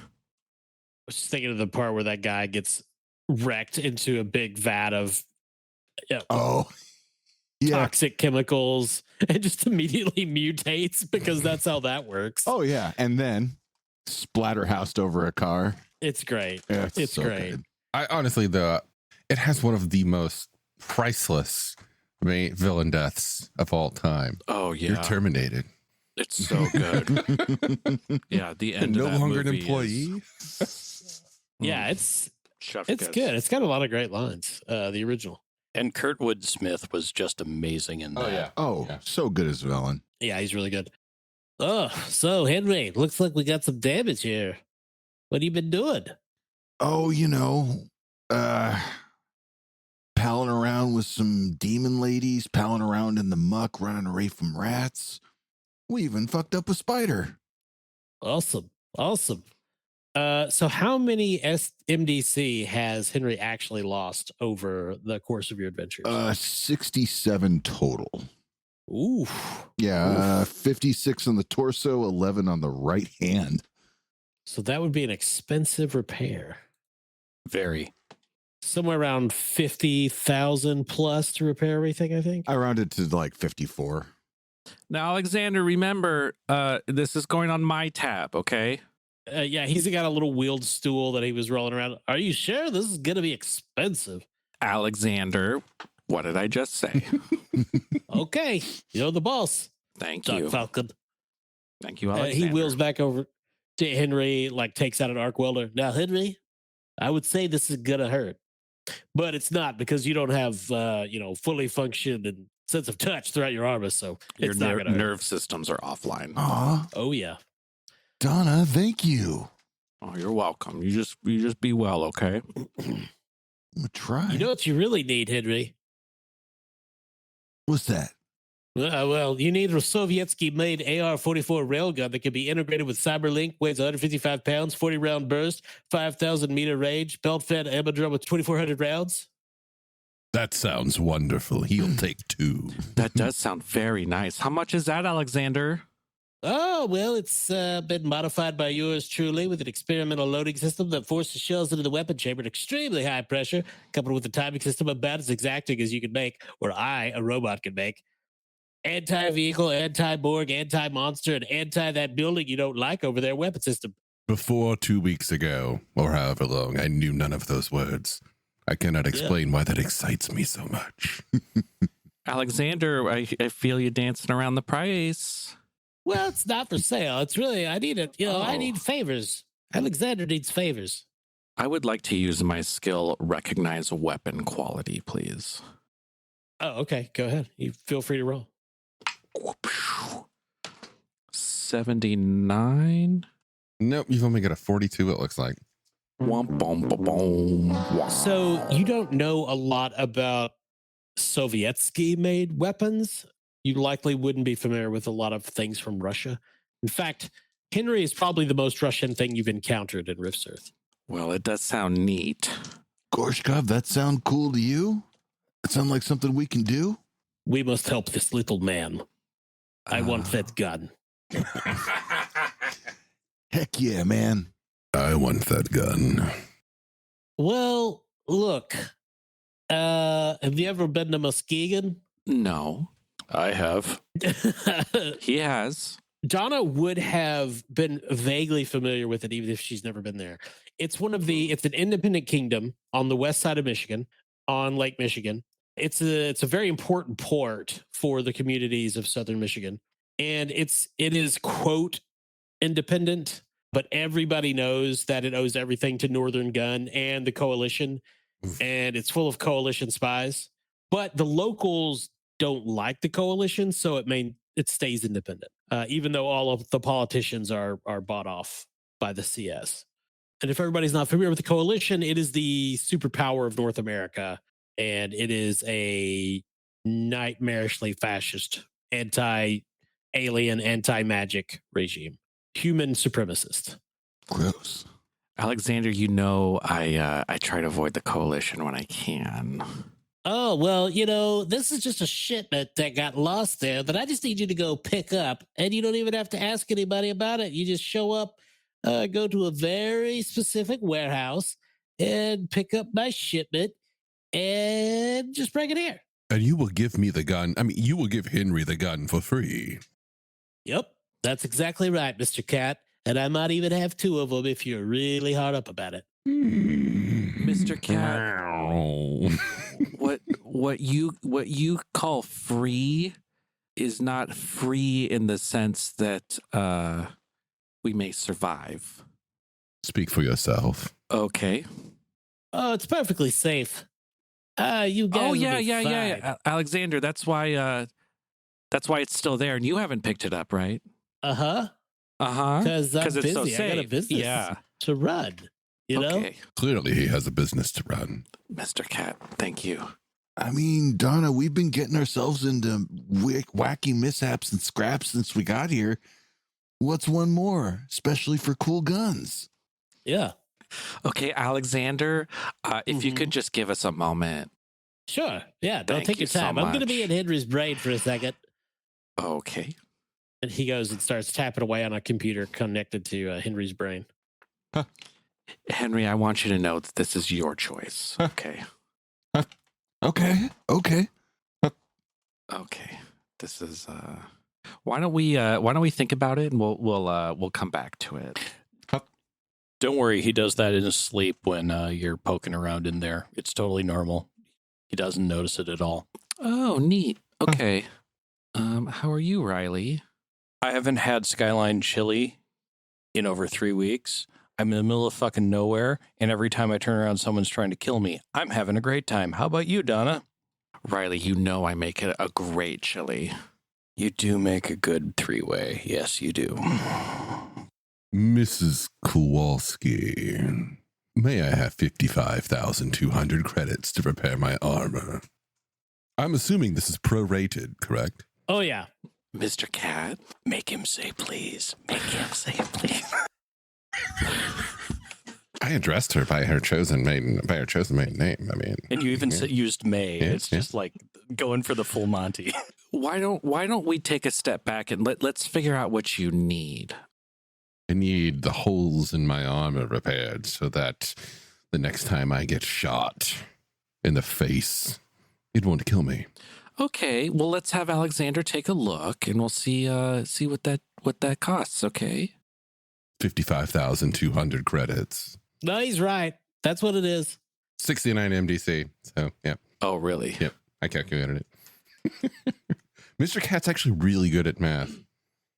was just thinking of the part where that guy gets wrecked into a big vat of Oh, yeah. toxic chemicals and just immediately mutates because that's how that works. Oh, yeah. And then splatterhoused over a car. It's great. Yeah, It's so great. good. I honestly, it has one of the most priceless villain deaths of all time. Oh, yeah. You're terminated. It's so good. Yeah, the end No of that longer an movie employee. Yeah, it's Chef good. It's got a lot of great lines. The original. And Kurtwood Smith was just amazing in that. Oh, Yeah. so good as villain. Yeah, he's really good. Oh, so Henry, looks like we got some damage here. What have you been doing? Oh, palling around with some demon ladies, palling around in the muck, running away from rats. We even fucked up a spider. Awesome. So how many MDC has Henry actually lost over the course of your adventures? 67 total. Ooh. Yeah, 56 on the torso, 11 on the right hand. So that would be an expensive repair. Very. Somewhere around 50,000 plus to repair everything, I think. I rounded to like 54. Now, Alexander, remember, this is going on my tab, okay? Yeah, he's got a little wheeled stool that he was rolling around. Are you sure this is going to be expensive? Alexander, what did I just say? Okay, you're the boss. Thank Dark you. Falcon. Thank you, Alexander. He wheels back over to Henry, like takes out an arc welder. Now, Henry, I would say this is going to hurt. but it's not because you don't have fully functioned and sense of touch throughout your armor, so Your it's not gonna nerve systems are offline. Aw, Oh yeah. Donna, thank you. Oh, you're welcome. You just be well, okay? I'm gonna try. You know what you really need, Henry? What's that? Well, you need a Sovietsky-made AR-44 railgun that can be integrated with Cyberlink, weighs 155 pounds, 40-round burst, 5,000-meter range, belt-fed ammo drum with 2,400 rounds. That sounds wonderful. He'll take 2. That does sound very nice. How much is that, Alexander? Oh, well, it's been modified by yours truly with an experimental loading system that forces shells into the weapon chamber at extremely high pressure, coupled with a timing system about as exacting as you can make, or a robot, can make. Anti-vehicle, anti-Borg, anti-monster, and anti-that building you don't like over their weapon system. Before 2 weeks ago, or however long, I knew none of those words. I cannot explain why that excites me so much. Alexander, I feel you dancing around the price. Well, it's not for sale. It's really, I need it. I need favors. Alexander needs favors. I would like to use my skill recognize weapon quality, please. Oh, okay. Go ahead. You feel free to roll. 79. Nope, you've only got a 42, it looks like. Womp, bom, ba, boom. Wah. So you don't know a lot about Sovietsky-made weapons. You likely wouldn't be familiar with a lot of things from Russia. In fact, Henry is probably the most Russian thing you've encountered in Rift's Earth. Well, it does sound neat. Gorshkov, that sound cool to you? That sound like something we can do? We must help this little man. I want that gun. Heck yeah, man. I want that gun. Well, look. Have you ever been to Muskegon? No, I have. he has. Donna would have been vaguely familiar with it, even if she's never been there. It's an independent kingdom on the west side of Michigan, on Lake Michigan. It's a very important port for the communities of southern Michigan. And it is, quote, independent, but everybody knows that it owes everything to Northern Gun and the coalition. And it's full of coalition spies. But the locals don't like the coalition, so it stays independent, even though all of the politicians are bought off by the CS. And if everybody's not familiar with the coalition, it is the superpower of North America, and it is a nightmarishly fascist, anti-alien, anti-magic regime, human supremacist. Gross. Alexander, I try to avoid the coalition when I can. Oh, well, this is just a shipment that got lost there that I just need you to go pick up. And you don't even have to ask anybody about it. You just show up, go to a very specific warehouse and pick up my shipment and just bring it here. And you will give me the gun. I mean, you will give Henry the gun for free. Yep, that's exactly right, Mr. Cat. And I might even have 2 of them if you're really hard up about it. Mr. Cat. What you call free is not free in the sense that we may survive. Speak for yourself. Okay. Oh, it's perfectly safe. You guys. Oh will yeah, be yeah, fine. yeah. Alexander, that's why it's still there, and you haven't picked it up, right? Uh-huh. Uh-huh. Because I'm it's busy. so I got a safe. business Yeah. to run. You know? Okay. Clearly, he has a business to run. Mr. Cat, thank you. I mean, Donna, we've been getting ourselves into wacky mishaps and scraps since we got here. What's one more, especially for cool guns? Yeah. Okay, Alexander, if you could just give us a moment. Sure. Yeah. Don't Thank take you your time. so I'm going to be much. in Henry's brain for a second. Okay. And he goes and starts tapping away on a computer connected to Henry's brain. Henry, I want you to know that this is your choice. Okay. Okay. Okay. This is why don't we think about it and we'll come back to it. Don't worry, he does that in his sleep when you're poking around in there. It's totally normal. He doesn't notice it at all. Oh, neat. Okay. How are you, Riley? I haven't had Skyline chili in over 3 weeks. I'm in the middle of fucking nowhere, and every time I turn around, someone's trying to kill me. I'm having a great time. How about you, Donna? Riley, you know I make it a great chili. You do make a good three-way. Yes, you do. Mrs. Kowalski, may I have 55,200 credits to repair my armor? I'm assuming this is prorated, correct? Oh, yeah. Mr. Cat? Make him say please. Make him say please. I addressed her by her chosen maiden name. I mean, And you even used May. Yeah, It's just like going for the full Monty. Why don't we take a step back and let's figure out what you need? I need the holes in my armor repaired so that the next time I get shot in the face, it won't kill me. Okay, well let's have Alexander take a look and we'll see what that costs, okay? 55,200 credits. No, he's right. That's what it is. 69 MDC. So, yeah. Oh, really? Yep. I calculated it. Mr. Cat's actually really good at math.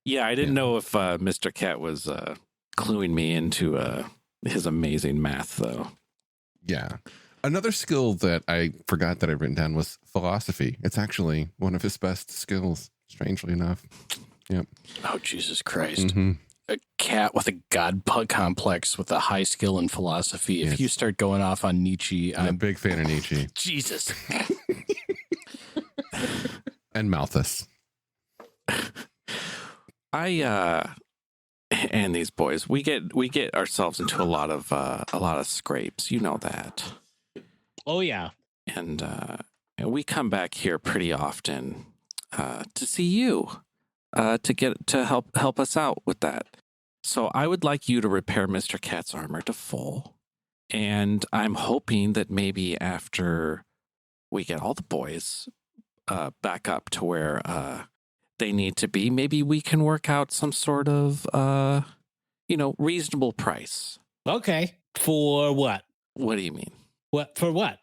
Yeah, I didn't know if Mr. Cat was cluing me into his amazing math, though. Yeah. Another skill that I forgot that I'd written down was philosophy. It's actually one of his best skills, strangely enough. Yep. Oh, Jesus Christ. Mm-hmm. A cat with a god complex with a high skill in philosophy. If Yes. you start going off on Nietzsche, I'm a big fan of Nietzsche. Jesus. And Malthus. And these boys, we get ourselves into a lot of scrapes. You know that. Oh, yeah. And we come back here pretty often to see you, to help us out with that. So I would like you to repair Mr. Cat's armor to full, and I'm hoping that maybe after we get all the boys back up to where they need to be, maybe we can work out some sort of reasonable price. Okay. For what? What do you mean? What? For what?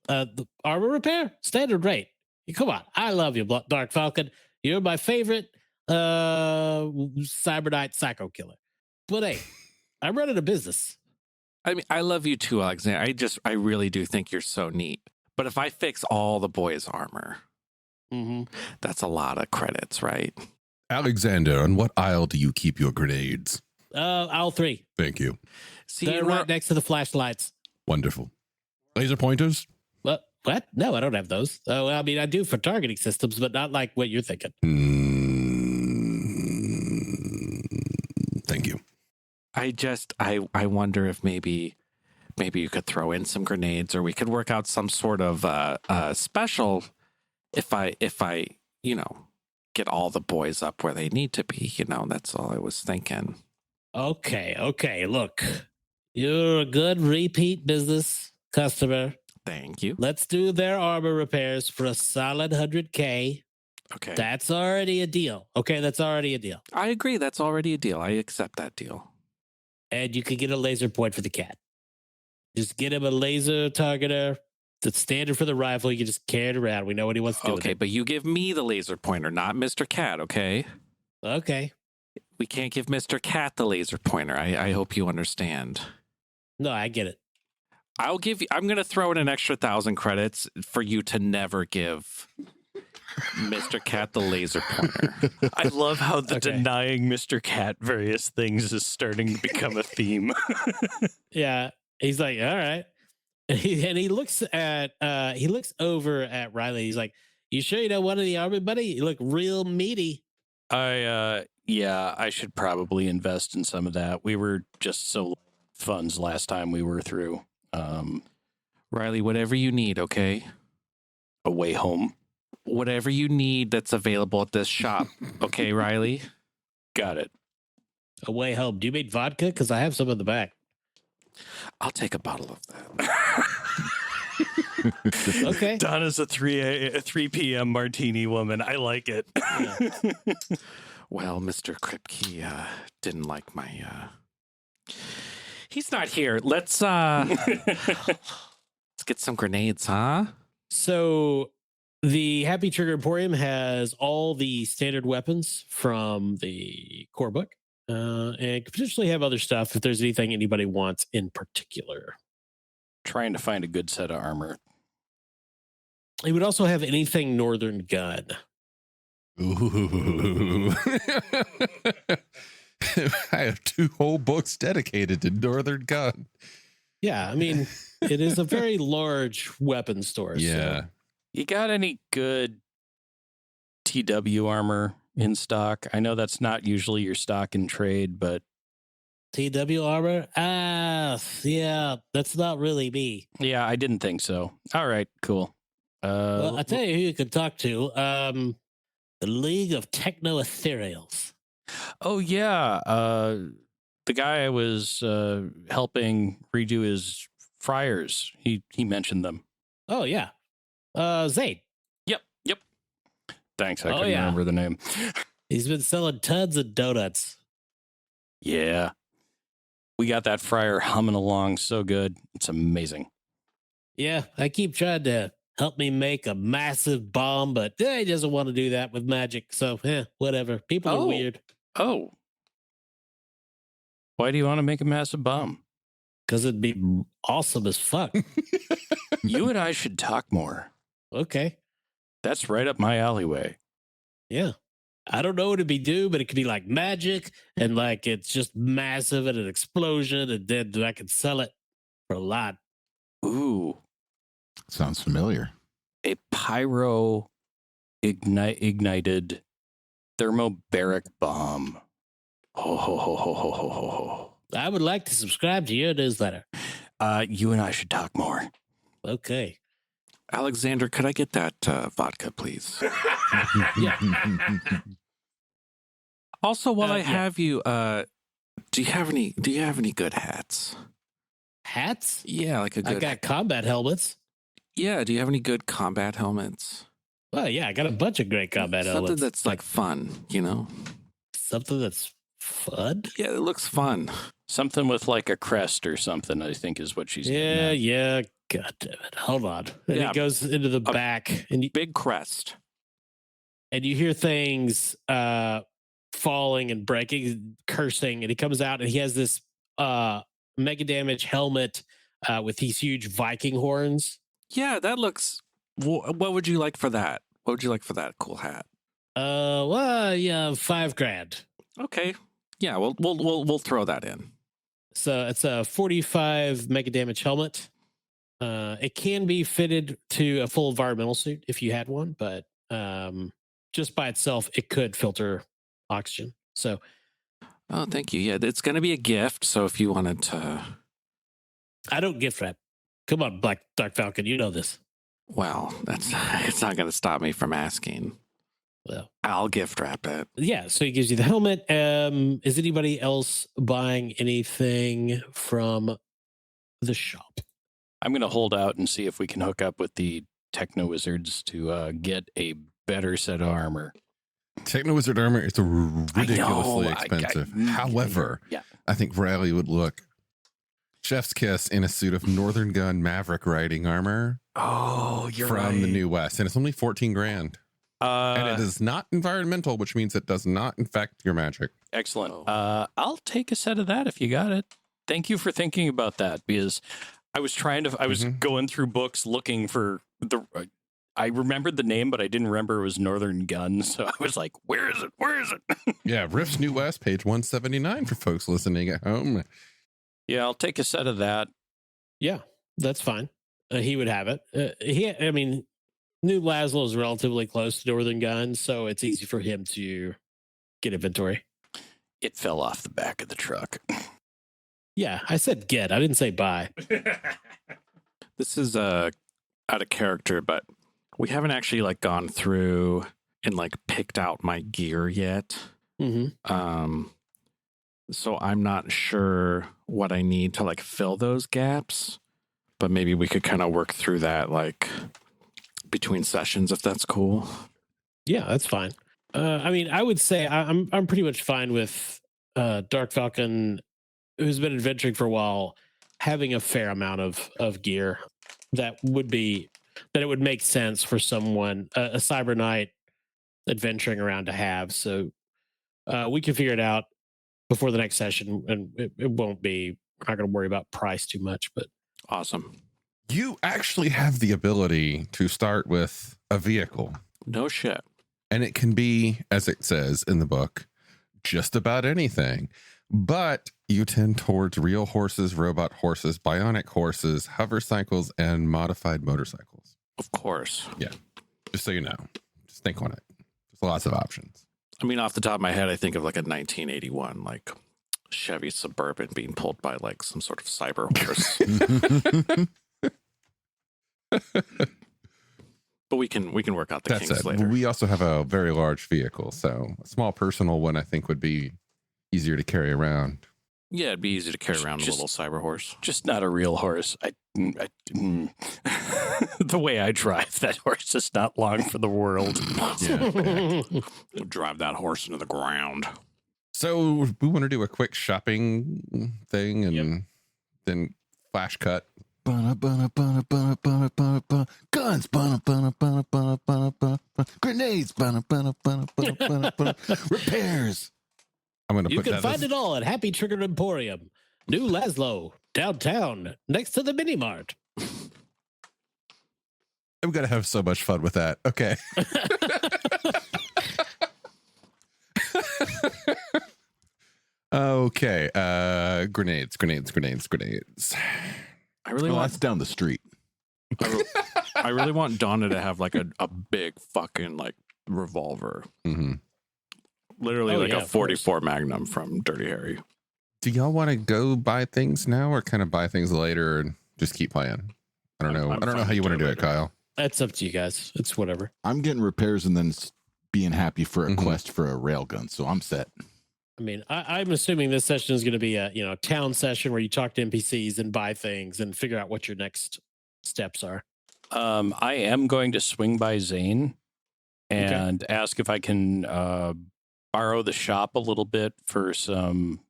The armor repair? Standard rate. Come on. I love you, Dark Falcon. You're my favorite cyberknight psycho killer. But hey, I'm running a business. I mean, I love you too, Alexander. I really do think you're so neat. But if I fix all the boys' armor, that's a lot of credits, right? Alexander, on what aisle do you keep your grenades? Aisle 3. Thank you. See, They're right next to the flashlights. Wonderful. Laser pointers? What? No, I don't have those. Oh, I mean, I do for targeting systems, but not like what you're thinking. Thank you. I wonder if maybe you could throw in some grenades, or we could work out some sort of special if I get all the boys up where they need to be. That's all I was thinking. Okay. Look, you're a good repeat business customer. Thank you. Let's do their armor repairs for a solid 100K. Okay. That's already a deal. Okay, that's already a deal. I agree. That's already a deal. I accept that deal. And you can get a laser point for the cat. Just get him a laser targeter. That's standard for the rifle. You can just carry it around. We know what he wants to do. Okay, but you give me the laser pointer, not Mr. Cat, okay? Okay. We can't give Mr. Cat the laser pointer. I hope you understand. No, I get it. I'm going to throw in an extra 1,000 credits for you to never give Mr. Cat the laser pointer. I love how the denying Mr. Cat various things is starting to become a theme. Yeah. He's like, all right. And he looks over at Riley. He's like, you sure you don't want any armor, buddy? You look real meaty. I should probably invest in some of that. We were just so funds last time we were through. Riley, whatever you need, okay? A way home. Whatever you need that's available at this shop. Okay, Riley? Got it. A way home. Do you mean vodka? Because I have some in the back. I'll take a bottle of that. Okay. Donna's a 3 p.m. martini woman. I like it. Yeah. Well, Mr. Kripke didn't like my... He's not here. Let's get some grenades, huh? So the Happy Trigger Emporium has all the standard weapons from the core book. and could potentially have other stuff if there's anything anybody wants in particular. Trying to find a good set of armor. He would also have anything Northern Gun. Ooh. I have 2 whole books dedicated to Northern Gun. Yeah, I mean, it is a very large weapon store. Yeah. So. You got any good TW armor in stock? I know that's not usually your stock in trade, but TW armor? Yeah, that's not really me. yeah, I didn't think so. All right, cool. Well, I tell you who you can talk to. The League of Techno Ethereals. Oh yeah, the guy I was helping redo his fryers. He mentioned them. Oh yeah, Zayd. Yep. Thanks. I Oh, couldn't yeah. remember the name. He's been selling tons of donuts. Yeah, we got that fryer humming along so good. It's amazing. Yeah, I keep trying to help me make a massive bomb, but he doesn't want to do that with magic. So, whatever. People are weird. Oh, why do you want to make a massive bomb? Because it'd be awesome as fuck. You and I should talk more. Okay. That's right up my alleyway. Yeah. I don't know what it'd be do, but it could be like magic and like it's just massive and an explosion, and then I could sell it for a lot. Ooh, Sounds familiar. a pyro ignited thermobaric bomb. Ho, ho, ho, ho, ho, ho, ho, ho. I would like to subscribe to your newsletter. You and I should talk more. Okay. Alexander, could I get that vodka, please? Yeah. Also, while I yeah. have you, do you have any good hats? Hats? Yeah, like a I good. got combat helmets. Yeah, do you have any good combat helmets? Well, yeah, I got a bunch of great combat Something helmets. that's like fun, you know? Something that's fun. Yeah, it looks fun. Something with like a crest or something, I think is what she's getting at. Yeah. God damn it. Hold on. And Yeah. it goes into the back, and Big crest. you hear things falling and breaking, cursing, and he comes out and he has this mega damage helmet with these huge Viking horns. Yeah, that looks. What would you like for that? What would you like for that cool hat? Well, yeah, $5,000. Okay. Yeah, we'll throw that in. So it's a 45 mega damage helmet. It can be fitted to a full environmental suit if you had one, but just by itself, it could filter oxygen. So, Oh, thank you. Yeah, it's going to be a gift. So if you wanted to, I don't gift wrap. Come on, Dark Falcon, you know this. well, it's not going to stop me from asking. Well, I'll gift wrap it. yeah. So he gives you the helmet. Is anybody else buying anything from the shop? I'm going to hold out and see if we can hook up with the Techno Wizards to get a better set of armor. Techno Wizard armor is ridiculously I know, expensive. However, yeah. I think Riley would look chef's kiss in a suit of Northern Gun Maverick riding armor Oh, you're from the New West, and it's only $14,000. And it is not environmental, which means it does not infect your magic. Excellent. I'll take a set of that if you got it. Thank you for thinking about that, because I was going through books looking for I remembered the name, but I didn't remember it was Northern Gun. So I was like, where is it? Where is it? Yeah, Rift's New West, page 179 for folks listening at home. Yeah, I'll take a set of that. Yeah, that's fine. He would have it. New Laszlo is relatively close to Northern Gun, so it's easy for him to get inventory. It fell off the back of the truck. Yeah, I said get. I didn't say buy. This is out of character, but we haven't actually like gone through and like picked out my gear yet. Mm-hmm. So I'm not sure what I need to like fill those gaps, but maybe we could kind of work through that like between sessions if that's cool. Yeah, that's fine. I would say I'm pretty much fine with Dark Falcon, who's been adventuring for a while, having a fair amount of gear that it would make sense for someone, a Cyber Knight adventuring around to have. So we can figure it out before the next session, and it won't be. We're not going to worry about price too much, but Awesome. You actually have the ability to start with a vehicle, No shit. and it can be, as it says in the book, just about anything. But you tend towards real horses, robot horses, bionic horses, hover cycles, and modified motorcycles. Of course. Just so you know, just think on it. There's lots of options. I mean, off the top of my head, I think of like a 1981, like Chevy Suburban being pulled by like some sort of cyber horse. But we can work out the That's kinks it. later. We also have a very large vehicle, so a small personal one I think would be easier to carry around. Yeah, it'd be easy to carry around a Just- little cyber horse. Just not a real horse. The way I drive, that horse is not long for the world. We'll drive that horse into the ground. So we want to do a quick shopping thing and then flash cut. Guns. Grenades. Repairs. I'm going to You put can that find as, it all at Happy Trigger Emporium, New Laszlo, downtown, next to the Mini Mart. I'm going to have so much fun with that. Okay. Okay. Grenades. I really Well, want that's down the street. I really want Donna to have like a big fucking like revolver. Mm-hmm. Literally Oh, like yeah, a of 44 Magnum from Dirty Harry. Do y'all want to go buy things now or kind of buy things later and just keep playing? I don't know. I'm I don't know fine how you to want to do do it it, Kyle. That's up to you guys. It's whatever. I'm getting repairs and then being happy for a Mhm. quest for a railgun, so I'm set. I mean, I'm assuming this session is going to be a town session where you talk to NPCs and buy things and figure out what your next steps are. I am going to swing by Zane and ask if I can borrow the shop a little bit for some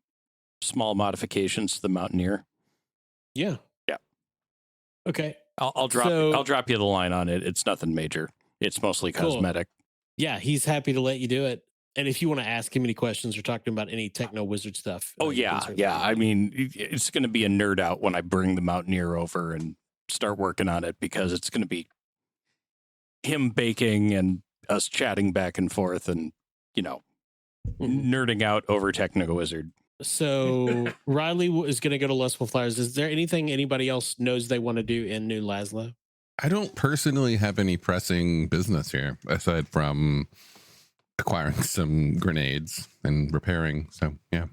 small modifications to the Mountaineer. Yeah. Yeah. Okay. I'll drop you the line on it. It's nothing major. It's mostly Cool. cosmetic. Yeah, he's happy to let you do it. And if you want to ask him any questions or talk to him about any techno wizard stuff. Oh you can yeah, certainly yeah. do I that. mean, it's going to be a nerd out when I bring the Mountaineer over and start working on it because it's going to be him baking and us chatting back and forth and nerding out over techno wizard. So Riley is going to go to Lustful Flowers. Is there anything anybody else knows they want to do in New Laszlo? I don't personally have any pressing business here aside from acquiring some grenades and repairing. So, yeah.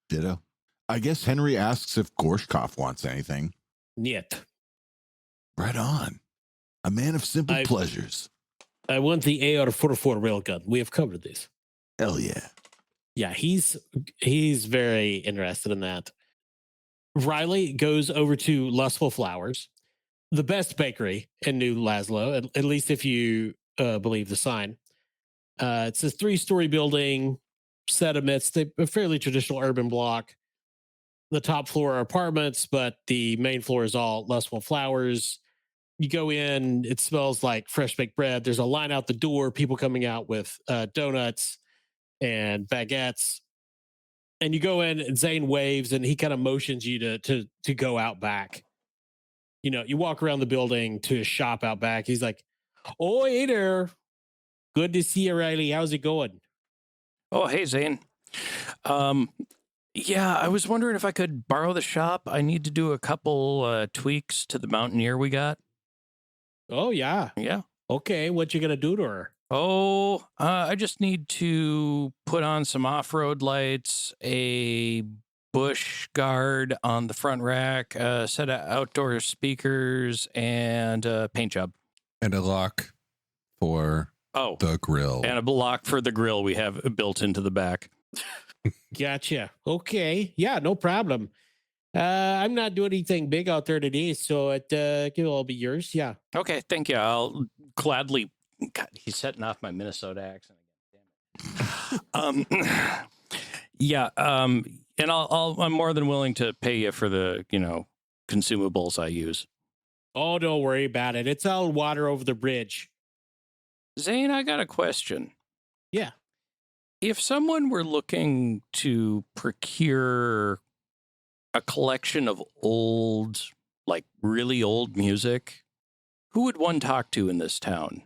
Ditto. I guess Henry asks if Gorshkov wants anything. Yet. Right on. A man of simple I- pleasures. I want the AR-44 railgun. We have covered this. Hell yeah. Yeah, he's very interested in that. Riley goes over to Lustful Flowers, the best bakery in New Laszlo, at least if you believe the sign. It's a 3-story building set amidst a fairly traditional urban block. The top floor are apartments, but the main floor is all Lustful Flowers. You go in, it smells like fresh baked bread. There's a line out the door, people coming out with donuts and baguettes. And you go in, and Zane waves, and he kind of motions you to go out back. You walk around the building to a shop out back. He's like, "Oh, hey there. Good to see you, Riley. How's it going?" Oh, hey, Zane. Yeah, I was wondering if I could borrow the shop. I need to do a couple tweaks to the Mountaineer we got. "Oh, yeah. Yeah. Okay, what you gonna do to her?" Oh, I just need to put on some off-road lights, a bush guard on the front rack, a set of outdoor speakers, and a paint job. And a lock for Oh, the grill. and a block for the grill we have built into the back. Gotcha. Okay. Yeah, no problem. I'm not doing anything big out there today, so it'll all be yours. Yeah. Okay, thank you. I'll gladly. God, he's setting off my Minnesota accent again. Damn it. Yeah. And I'm more than willing to pay you for the consumables I use. Oh, don't worry about it. It's all water over the bridge. Zane, I got a question. Yeah. If someone were looking to procure a collection of old, like really old music, who would one talk to in this town?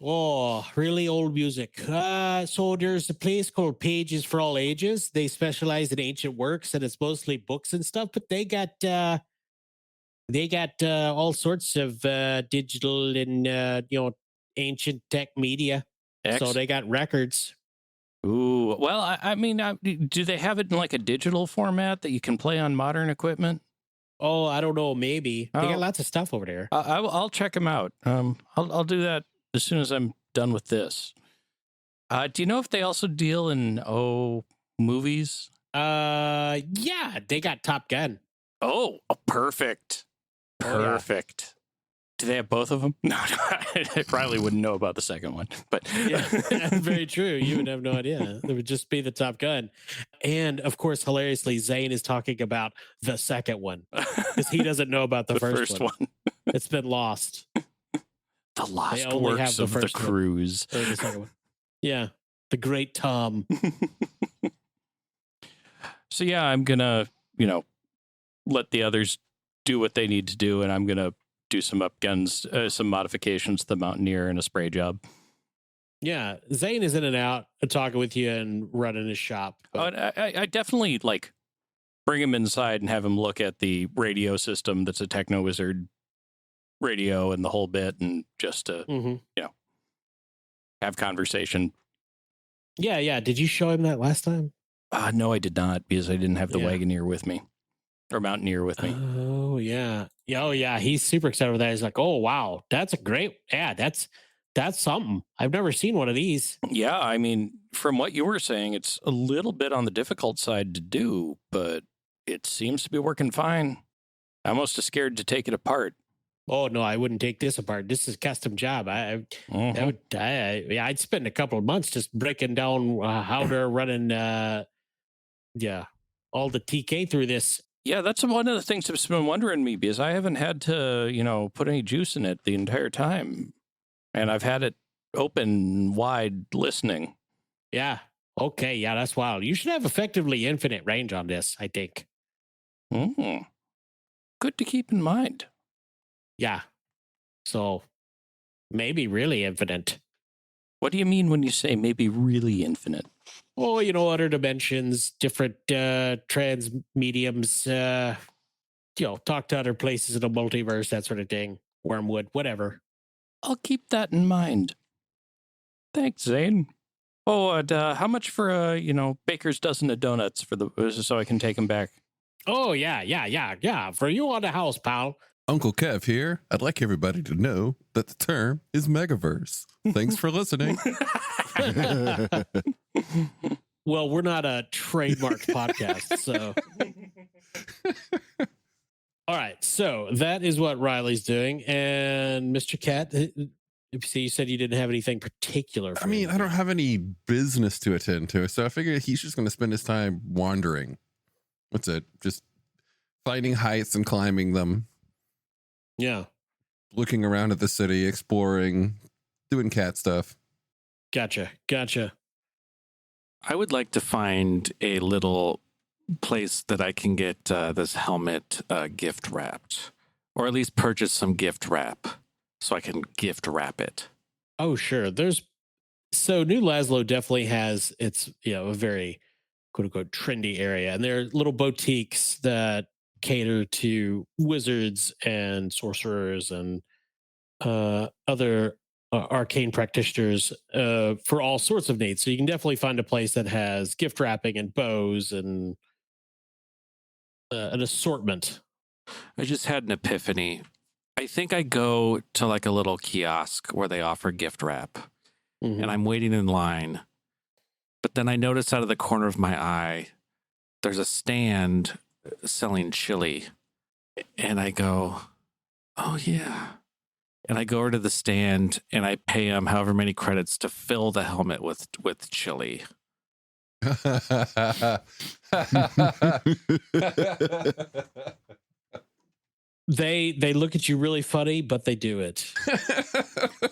Oh, really old music. So there's a place called Pages for All Ages. They specialize in ancient works, and it's mostly books and stuff. But they got all sorts of digital and ancient tech media. So they got records. Ooh, well, I mean, do they have it in like a digital format that you can play on modern equipment? Oh, I don't know. Maybe they got lots of stuff over there. I'll check them out. I'll do that as soon as I'm done with this. Do you know if they also deal in movies? Yeah, they got Top Gun. Oh, perfect. Perfect. Do they have both of them? No, I probably wouldn't know about the second one. But yeah, very true. You would have no idea. It would just be the Top Gun. And of course, hilariously, Zane is talking about the second one because he doesn't know about the first one. It's been lost. The lost works of the cruise. Or the second one. Yeah, the great Tom. So yeah, I'm gonna, let the others do what they need to do, and I'm gonna do some upguns, some modifications to the Mountaineer and a spray job. Yeah, Zane is in and out talking with you and running his shop. I definitely bring him inside and have him look at the radio system that's a Techno Wizard radio and the whole bit, and just to have conversation. Yeah. Did you show him that last time? No, I did not, because I didn't have the Wagoneer with me. Or Mountaineer with me. Oh, yeah. Oh, yeah. He's super excited with that. He's like, oh, wow. That's a great... Yeah, that's something. I've never seen one of these. Yeah, I mean, from what you were saying, it's a little bit on the difficult side to do, but it seems to be working fine. I'm almost scared to take it apart. Oh, no, I wouldn't take this apart. This is a custom job. I'd spend a couple of months just breaking down how they're running all the TK through this. Yeah, that's one of the things that's been wondering me, because I haven't had to, put any juice in it the entire time. And I've had it open wide listening. Yeah. Okay. Yeah, that's wild. You should have effectively infinite range on this, I think. Good to keep in mind. Yeah. So maybe really infinite. What do you mean when you say maybe really infinite? Oh, other dimensions, different trans mediums, talk to other places in the multiverse, that sort of thing. Wormwood, whatever. I'll keep that in mind. Thanks, Zane. Oh, and how much for a baker's dozen of donuts so I can take them back? Oh, yeah. For you on the house, pal. Uncle Kev here. I'd like everybody to know that the term is Megaverse. Thanks for listening. Well, we're not a trademarked podcast, so. All right, so that is what Riley's doing. And Mr. Cat, you said you didn't have anything particular. I mean, I don't have any business to attend to, so I figured he's just going to spend his time wandering. That's it. Just finding heights and climbing them. Yeah. Looking around at the city, exploring, doing cat stuff. Gotcha. I would like to find a little place that I can get this helmet gift wrapped, or at least purchase some gift wrap so I can gift wrap it. Oh, sure. So New Laszlo definitely has its, a very quote unquote trendy area, and there are little boutiques that cater to wizards and sorcerers and other arcane practitioners for all sorts of needs. So you can definitely find a place that has gift wrapping and bows and an assortment. I just had an epiphany. I think I go to like a little kiosk where they offer gift wrap, and I'm waiting in line. But then I notice out of the corner of my eye, there's a stand selling chili. And I go, oh, yeah. And I go over to the stand and I pay him however many credits to fill the helmet with chili. They look at you really funny, but they do it.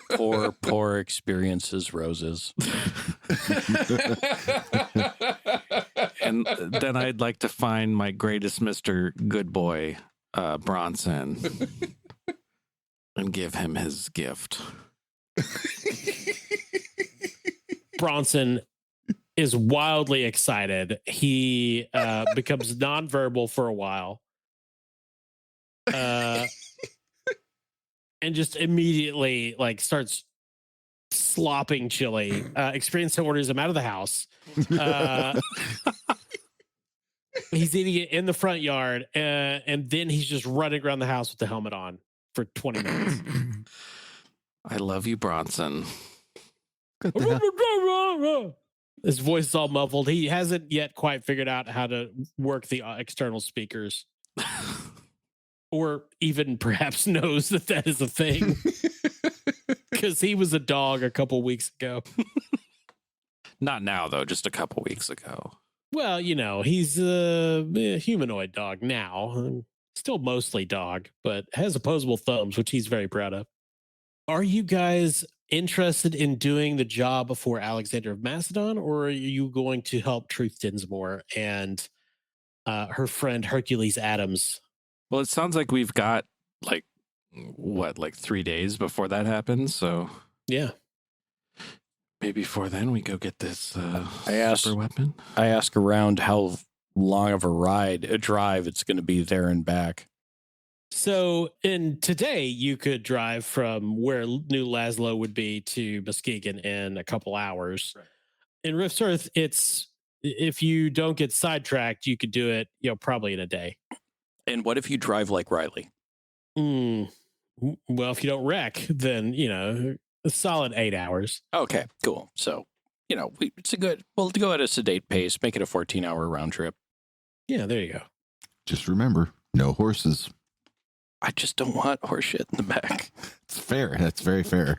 Poor experiences, roses. And then I'd like to find my greatest Mr. Good Boy, Bronson, and give him his gift. Bronson is wildly excited. He becomes nonverbal for a while. And just immediately like starts slopping chili. Experience orders him out of the house. He's eating it in the front yard, and then he's just running around the house with the helmet on for 20 minutes. I love you, Bronson. His voice is all muffled. He hasn't yet quite figured out how to work the external speakers. Or even perhaps knows that is a thing. Because he was a dog a couple weeks ago. Not now, though, just a couple weeks ago. Well, he's a humanoid dog now. Still mostly dog, but has opposable thumbs, which he's very proud of. Are you guys interested in doing the job for Alexander of Macedon, or are you going to help Truth Dinsmore and her friend Hercules Adams? Well, it sounds like we've got like 3 days before that happens. So yeah, maybe before then we go get this super weapon. I ask around how long of a drive it's going to be there and back. So today you could drive from where New Laszlo would be to Muskegon in a couple hours. Right. In Rift's Earth, if you don't get sidetracked, you could do it, probably in a day. And what if you drive like Riley? Well, if you don't wreck, then, a solid 8 hours. Okay, cool. So, we'll go at a sedate pace, make it a 14-hour round trip. Yeah, there you go. Just remember, no horses. I just don't want horse shit in the back. It's fair. That's very fair.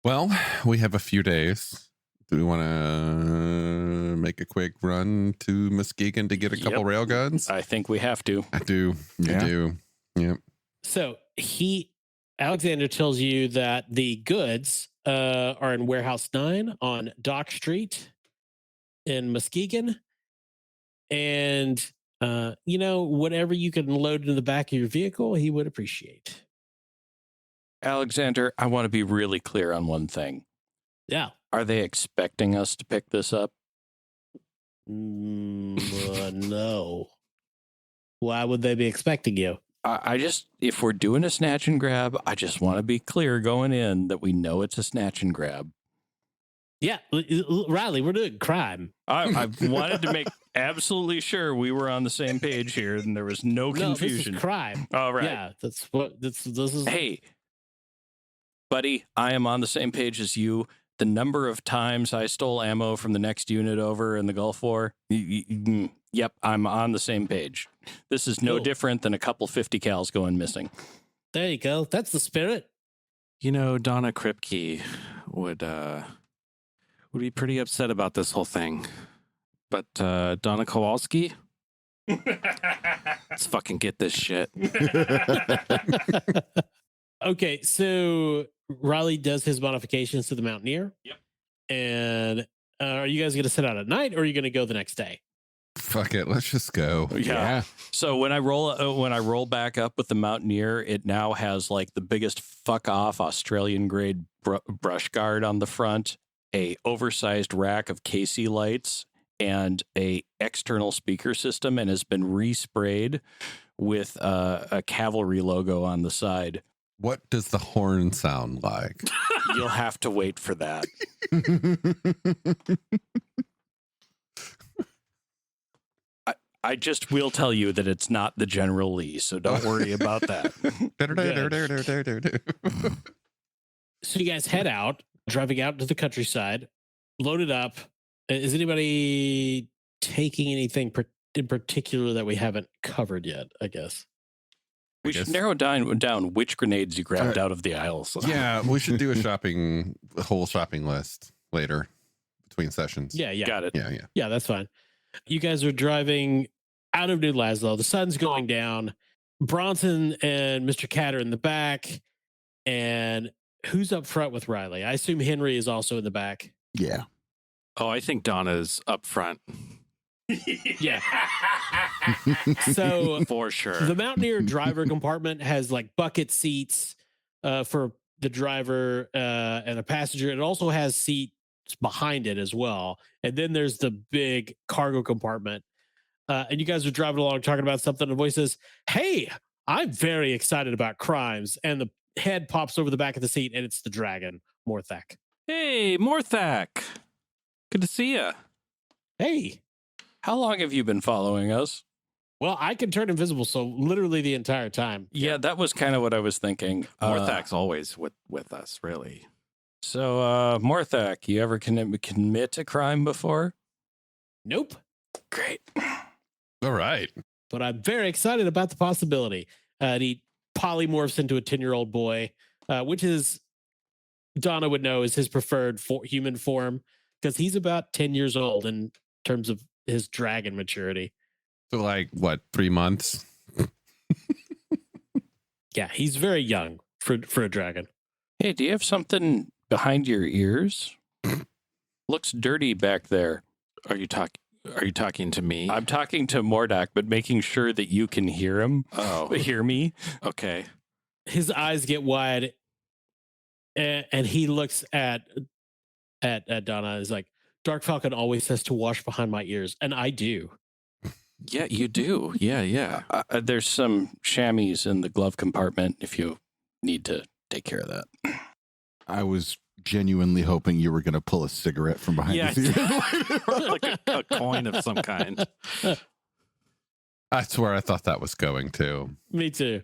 Well, we have a few days. Do we want to make a quick run to Muskegon to get a couple railguns? I think we have to. I do. Yeah. I do. Yep. So Alexander tells you that the goods are in Warehouse 9 on Dock Street in Muskegon. And, whatever you can load into the back of your vehicle, he would appreciate. Alexander, I want to be really clear on one thing. Yeah. Are they expecting us to pick this up? No. Why would they be expecting you? If we're doing a snatch and grab, I just want to be clear going in that we know it's a snatch and grab. Yeah, Riley, we're doing crime. I wanted to make absolutely sure we were on the same page here and there was no confusion. This is crime. All right. Yeah, that's what this is. Hey, buddy, I am on the same page as you. The number of times I stole ammo from the next unit over in the Gulf War, yep, I'm on the same page. This is no different than a couple 50 cals going missing. There you go. That's the spirit. Donna Kripke would be pretty upset about this whole thing. But Donna Kowalski, let's fucking get this shit. Okay, so Riley does his modifications to the Mountaineer. Yep. And are you guys going to set out at night, or are you going to go the next day? Fuck it, let's just go. Yeah. So when I roll back up with the Mountaineer, it now has like the biggest fuck off Australian grade brush guard on the front, a oversized rack of KC lights, and a external speaker system, and has been resprayed with a cavalry logo on the side. What does the horn sound like? You'll have to wait for that. I just will tell you that it's not the General Lee, so don't worry about that. So you guys head out, driving out to the countryside, loaded up. Is anybody taking anything in particular that we haven't covered yet, I guess? We should narrow down which grenades you grabbed out of the aisles. Yeah, we should do a whole shopping list later between sessions. Yeah. Got it. Yeah, that's fine. You guys are driving out of New Laszlo. The sun's going down. Bronson and Mr. Cat are in the back. And who's up front with Riley? I assume Henry is also in the back. Yeah. Oh, I think Donna's up front. Yeah. So For sure. the Mountaineer driver compartment has like bucket seats for the driver and a passenger. It also has seats behind it as well. And then there's the big cargo compartment. And you guys are driving along talking about something. And the voice says, "Hey, I'm very excited about crimes." And the head pops over the back of the seat, and it's the dragon, Morthak. Hey, Morthak. Good to see you. Hey. How long have you been following us? Well, I can turn invisible, so literally the entire time. Yeah, that was kind of what I was thinking. Morthak's always with us, really. So, Morthak, you ever commit a crime before? Nope. Great. All right. But I'm very excited about the possibility. And he polymorphs into a 10-year-old boy, which is, Donna would know, is his preferred human form, because he's about 10 years old in terms of his dragon maturity. So like, what, 3 months? Yeah, he's very young for a dragon. Hey, do you have something behind your ears? Looks dirty back there. Are you talking to me? I'm talking to Mordak, but making sure that you can hear him. Oh, Hear me? okay. His eyes get wide, and he looks at Donna and is like, "Dark Falcon always says to wash behind my ears," and I do. Yeah, you do. Yeah. There's some chamois in the glove compartment if you need to take care of that. I was genuinely hoping you were going to pull a cigarette from behind Yeah, his ear. or like a coin of some kind. That's where I thought that was going to. Me too.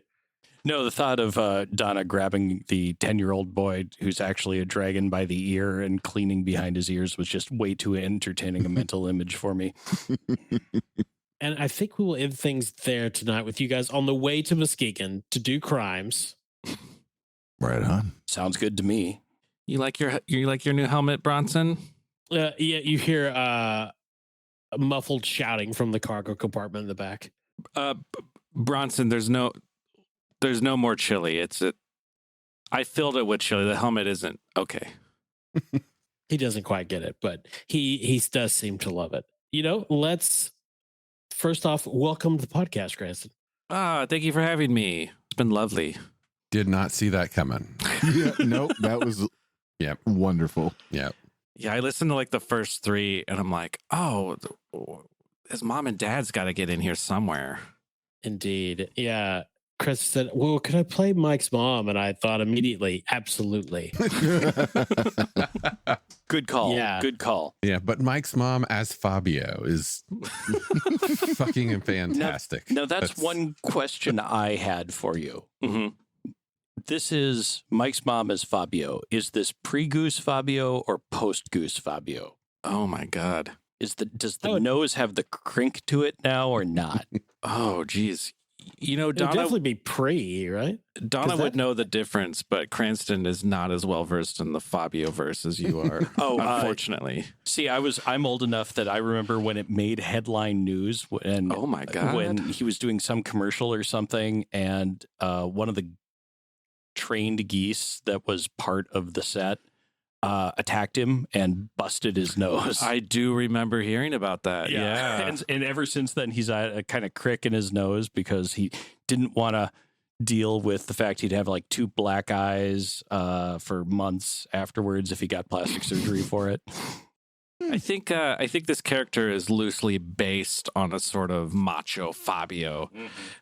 No, the thought of Donna grabbing the 10-year-old boy who's actually a dragon by the ear and cleaning behind his ears was just way too entertaining a mental image for me. And I think we will end things there tonight with you guys on the way to Muskegon to do crimes. Right on. Sounds good to me. You like your new helmet, Bronson? Yeah, you hear muffled shouting from the cargo compartment in the back. Bronson, there's no more chili. I filled it with chili. The helmet isn't okay. He doesn't quite get it, but he does seem to love it. Let's first off welcome to the podcast, Cranston. Thank you for having me. It's been lovely. Did not see that coming. Yeah, nope. That was wonderful. Yeah. Yeah, I listened to like the first 3 and I'm like, oh, his mom and dad's got to get in here somewhere. Indeed. Yeah. Chris said, "Well, could I play Mike's mom?" And I thought immediately, absolutely. Good call. Yeah. Good call. Yeah, but Mike's mom as Fabio is fucking fantastic. Now, that's one question I had for you. Mm-hmm. This is Mike's mom as Fabio. Is this pre-Goose Fabio or post-Goose Fabio? Oh my God. Does the nose have the crink to it now or not? Oh, geez. It would Donna definitely be pre, right? Donna would know the difference, but Cranston is not as well versed in the Fabio verse as you are. Unfortunately. See, I'm old enough that I remember when it made headline news, and oh my God, when he was doing some commercial or something, and one of the trained geese that was part of the set attacked him and busted his nose. I do remember hearing about that. Yeah. And ever since then, he's had a kind of crick in his nose because he didn't want to deal with the fact he'd have like 2 black eyes for months afterwards if he got plastic surgery for it. I think this character is loosely based on a sort of macho Fabio,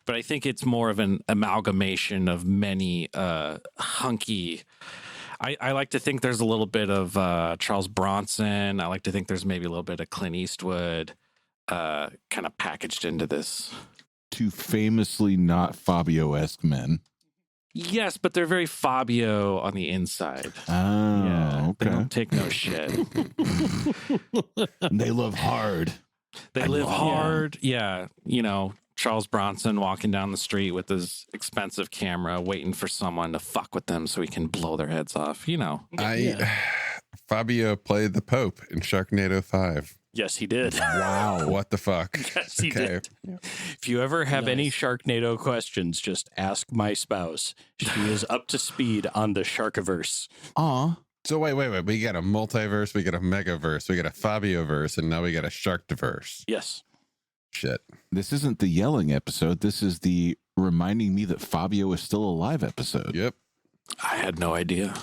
but I think it's more of an amalgamation of many hunky. I like to think there's a little bit of Charles Bronson. I like to think there's maybe a little bit of Clint Eastwood kind of packaged into this. 2 famously not Fabio-esque men. Yes, but they're very Fabio on the inside. Oh, yeah, okay. They don't take no shit. They live hard. They live hard. Yeah. Charles Bronson walking down the street with his expensive camera, waiting for someone to fuck with them so he can blow their heads off. Fabio played the Pope in Sharknado 5. Yes, he did. Wow. What the fuck? Yes, he did. If you ever have any Sharknado questions, just ask my spouse. She is up to speed on the Sharkiverse. Aw. So wait. We got a multiverse, we got a Megaverse, we got a Fabioverse, and now we got a Sharkdiverse. Yes. Shit. This isn't the yelling episode. This is the reminding me that Fabio is still alive episode. Yep. I had no idea.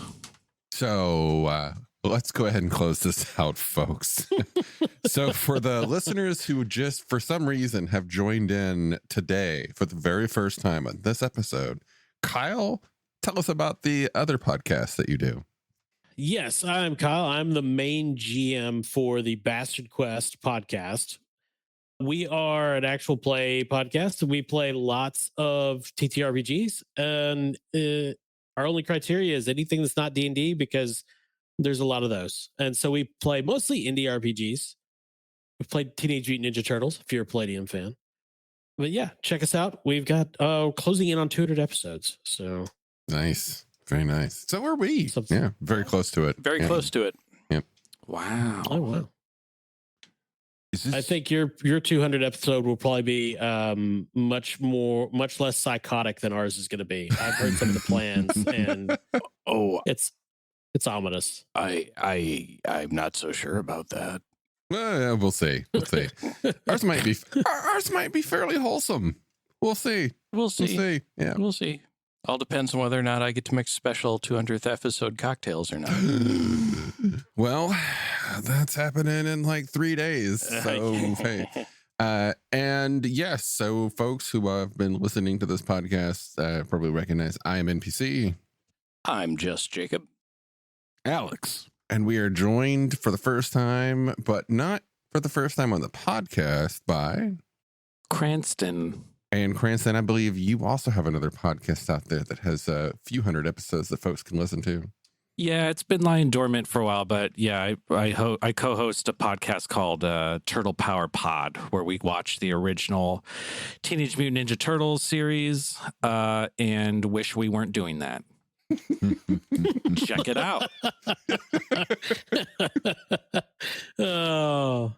So let's go ahead and close this out, folks. So for the listeners who just for some reason have joined in today for the very first time on this episode, Kyle, tell us about the other podcast that you do. Yes, I'm Kyle. I'm the main GM for the Bastard Quest podcast. We are an actual play podcast. We play lots of TTRPGs, and our only criteria is anything that's not D&D, because there's a lot of those. And so we play mostly indie RPGs. We've played Teenage Mutant Ninja Turtles, if you're a Palladium fan. But yeah, check us out. We've got closing in on 200 episodes. So Nice. Very nice. So are we. Yeah, very close to it. Very close to it. Yep. Wow. Oh, wow. Is I think your 200 episode will probably be much less psychotic than ours is going to be. I've heard some of the plans, and it's ominous. I'm not so sure about that. Well, we'll see. Ours might be fairly wholesome. We'll see. We'll see. Yeah. We'll see. All depends on whether or not I get to mix special 200th episode cocktails or not. Well, that's happening in like 3 days. So, hey. And yes, so folks who have been listening to this podcast probably recognize I am NPC. I'm just Jacob. Alex. And we are joined for the first time, but not for the first time on the podcast, by Cranston. And Cranston, I believe you also have another podcast out there that has a few hundred episodes that folks can listen to. Yeah, it's been lying dormant for a while, but yeah, I co-host a podcast called Turtle Power Pod, where we watch the original Teenage Mutant Ninja Turtles series and wish we weren't doing that. Check it out. Oh.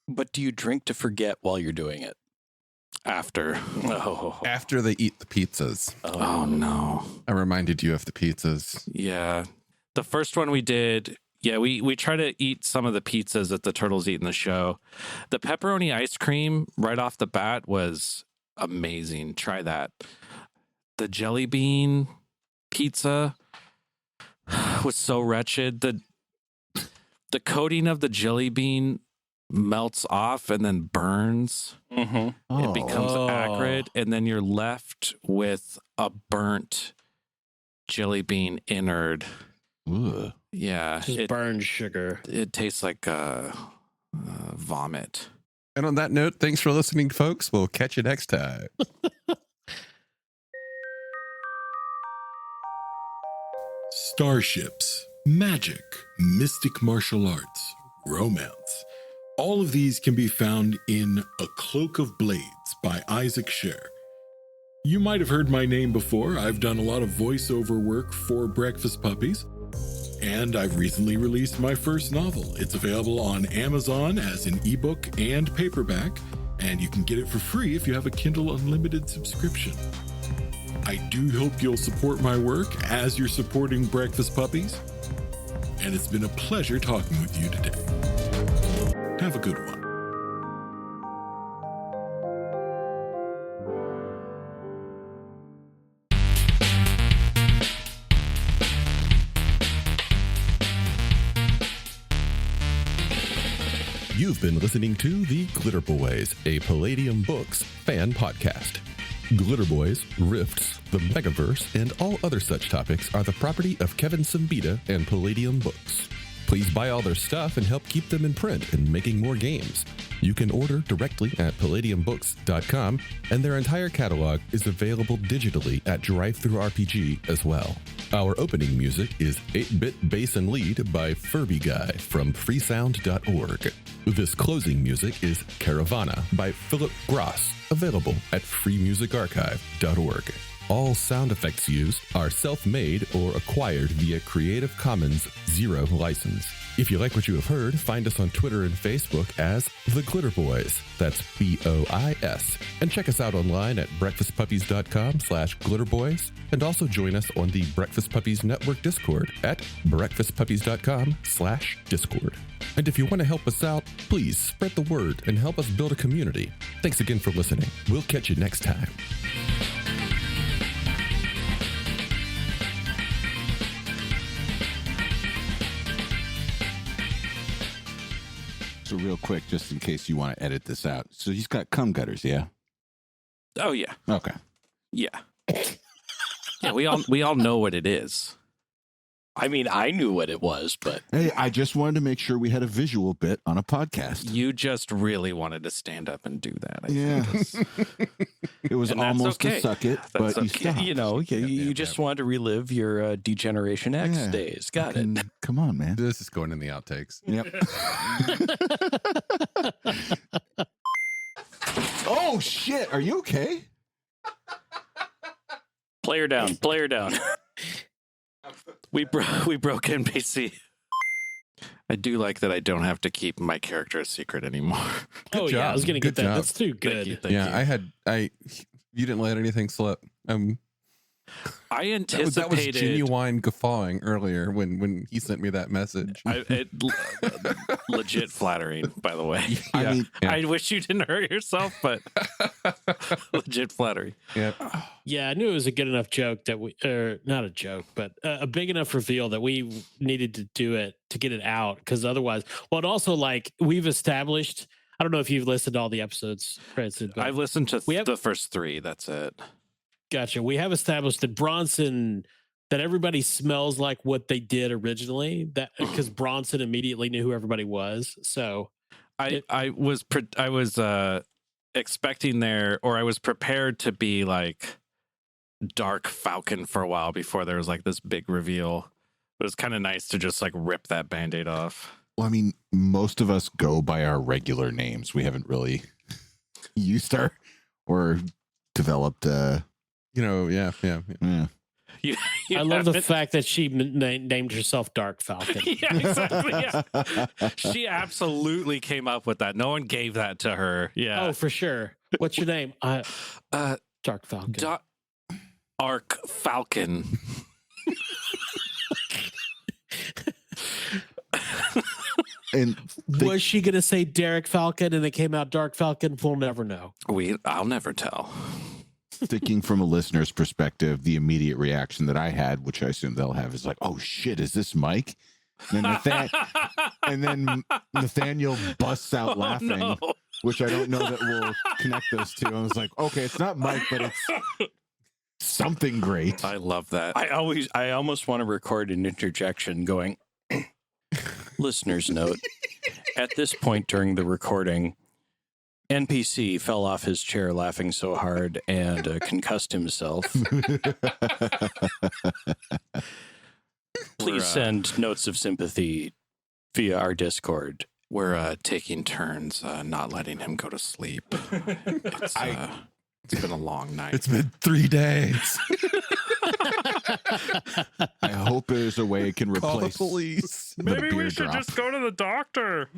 But do you drink to forget while you're doing it? After After they eat the pizzas. Oh no. I reminded you of the pizzas. Yeah. The first one we did, yeah, we try to eat some of the pizzas that the turtles eat in the show. The pepperoni ice cream right off the bat was amazing. Try that. The jelly bean pizza was so wretched. The coating of the jelly bean melts off and then burns. Mm-hmm. It becomes acrid, and then you're left with a burnt jelly bean innard. Ugh. Yeah, Just burned sugar. it tastes like vomit. And on that note, thanks for listening, folks. We'll catch you next time. Starships, magic, mystic martial arts, romance. All of these can be found in A Cloak of Blades by Isaac Scher. You might have heard my name before. I've done a lot of voiceover work for Breakfast Puppies, and I've recently released my first novel. It's available on Amazon as an ebook and paperback, and you can get it for free if you have a Kindle Unlimited subscription. I do hope you'll support my work as you're supporting Breakfast Puppies, and it's been a pleasure talking with you today. Have a good one. You've been listening to The Glitterbois, a Palladium Books fan podcast. Glitterbois, Rifts, the Megaverse, and all other such topics are the property of Kevin Siembieda and Palladium Books. Please buy all their stuff and help keep them in print and making more games. You can order directly at palladiumbooks.com, and their entire catalog is available digitally at Drive-Thru RPG as well. Our opening music is 8-Bit Bass and Lead by Furby Guy from freesound.org. This closing music is Caravana by Philip Gross, available at freemusicarchive.org. All sound effects used are self-made or acquired via Creative Commons 0 license. If you like what you have heard, find us on Twitter and Facebook as The Glitterbois. That's BOIS. And check us out online at breakfastpuppies.com/glitterboys. And also join us on the Breakfast Puppies Network Discord at breakfastpuppies.com/discord. And if you want to help us out, please spread the word and help us build a community. Thanks again for listening. We'll catch you next time. So real quick, just in case you want to edit this out. So he's got cum gutters, yeah? Oh yeah, Okay. yeah, yeah. We all know what it is. I mean, I knew what it was, but Hey, I just wanted to make sure we had a visual bit on a podcast. You just really wanted to stand up and do that. I Yeah. think. It was And that's almost okay. a suck it, That's but you okay. stopped. you know, you just wanted to relive your Degeneration X Yeah. days. Got it. Fucking- Come on, man. This is going in the outtakes. Yep. Oh, shit. Are you okay? Player down. Player down. We broke NPC. I do like that I don't have to keep my character a secret anymore. Oh yeah, I was gonna Good get that. job. That's too Thank you, good. thank you. You didn't let anything slip. I That was anticipated. genuine guffawing earlier when he sent me that message. Legit flattering, by the way. I mean, I wish you didn't hurt yourself, but legit flattering. Yep. Yeah, I knew it was a good enough joke that not a joke, but a big enough reveal that we needed to do it to get it out. Because otherwise, well, and also like we've established. I don't know if you've listened to all the episodes, Branson, but I've listened to we have- the first 3. That's it. Gotcha. We have established that Bronson, that everybody smells like what they did originally. That because Bronson immediately knew who everybody was. So I was expecting there, or I was prepared to be like Dark Falcon for a while before there was like this big reveal. It was kind of nice to just like rip that Band-Aid off. well, I mean, most of us go by our regular names. We haven't really used our or developed. Yeah. Yeah. You I love the haven't- fact that she named herself Dark Falcon. Yeah, exactly. Yeah. She absolutely came up with that. No one gave that to her. Yeah. Oh, for sure. What's your name? Dark Falcon. Dark Falcon. And Was she going to say Derek Falcon and it came out Dark Falcon? We'll never know. I'll never tell. thinking from a listener's perspective, the immediate reaction that I had, which I assume they'll have, is like, "Oh shit, is this Mike?" And then Nathaniel busts out laughing, no. which I don't know that will connect those two. I was like, "Okay, it's not Mike, but it's something great." I love that. I almost want to record an interjection going, listener's note. At this point during the recording, NPC fell off his chair laughing so hard and concussed himself. Please send notes of sympathy via our Discord. We're taking turns not letting him go to sleep. It's been a long night. It's been 3 days. I hope there's a way it can Call the replace police. the beer drop. go to the doctor.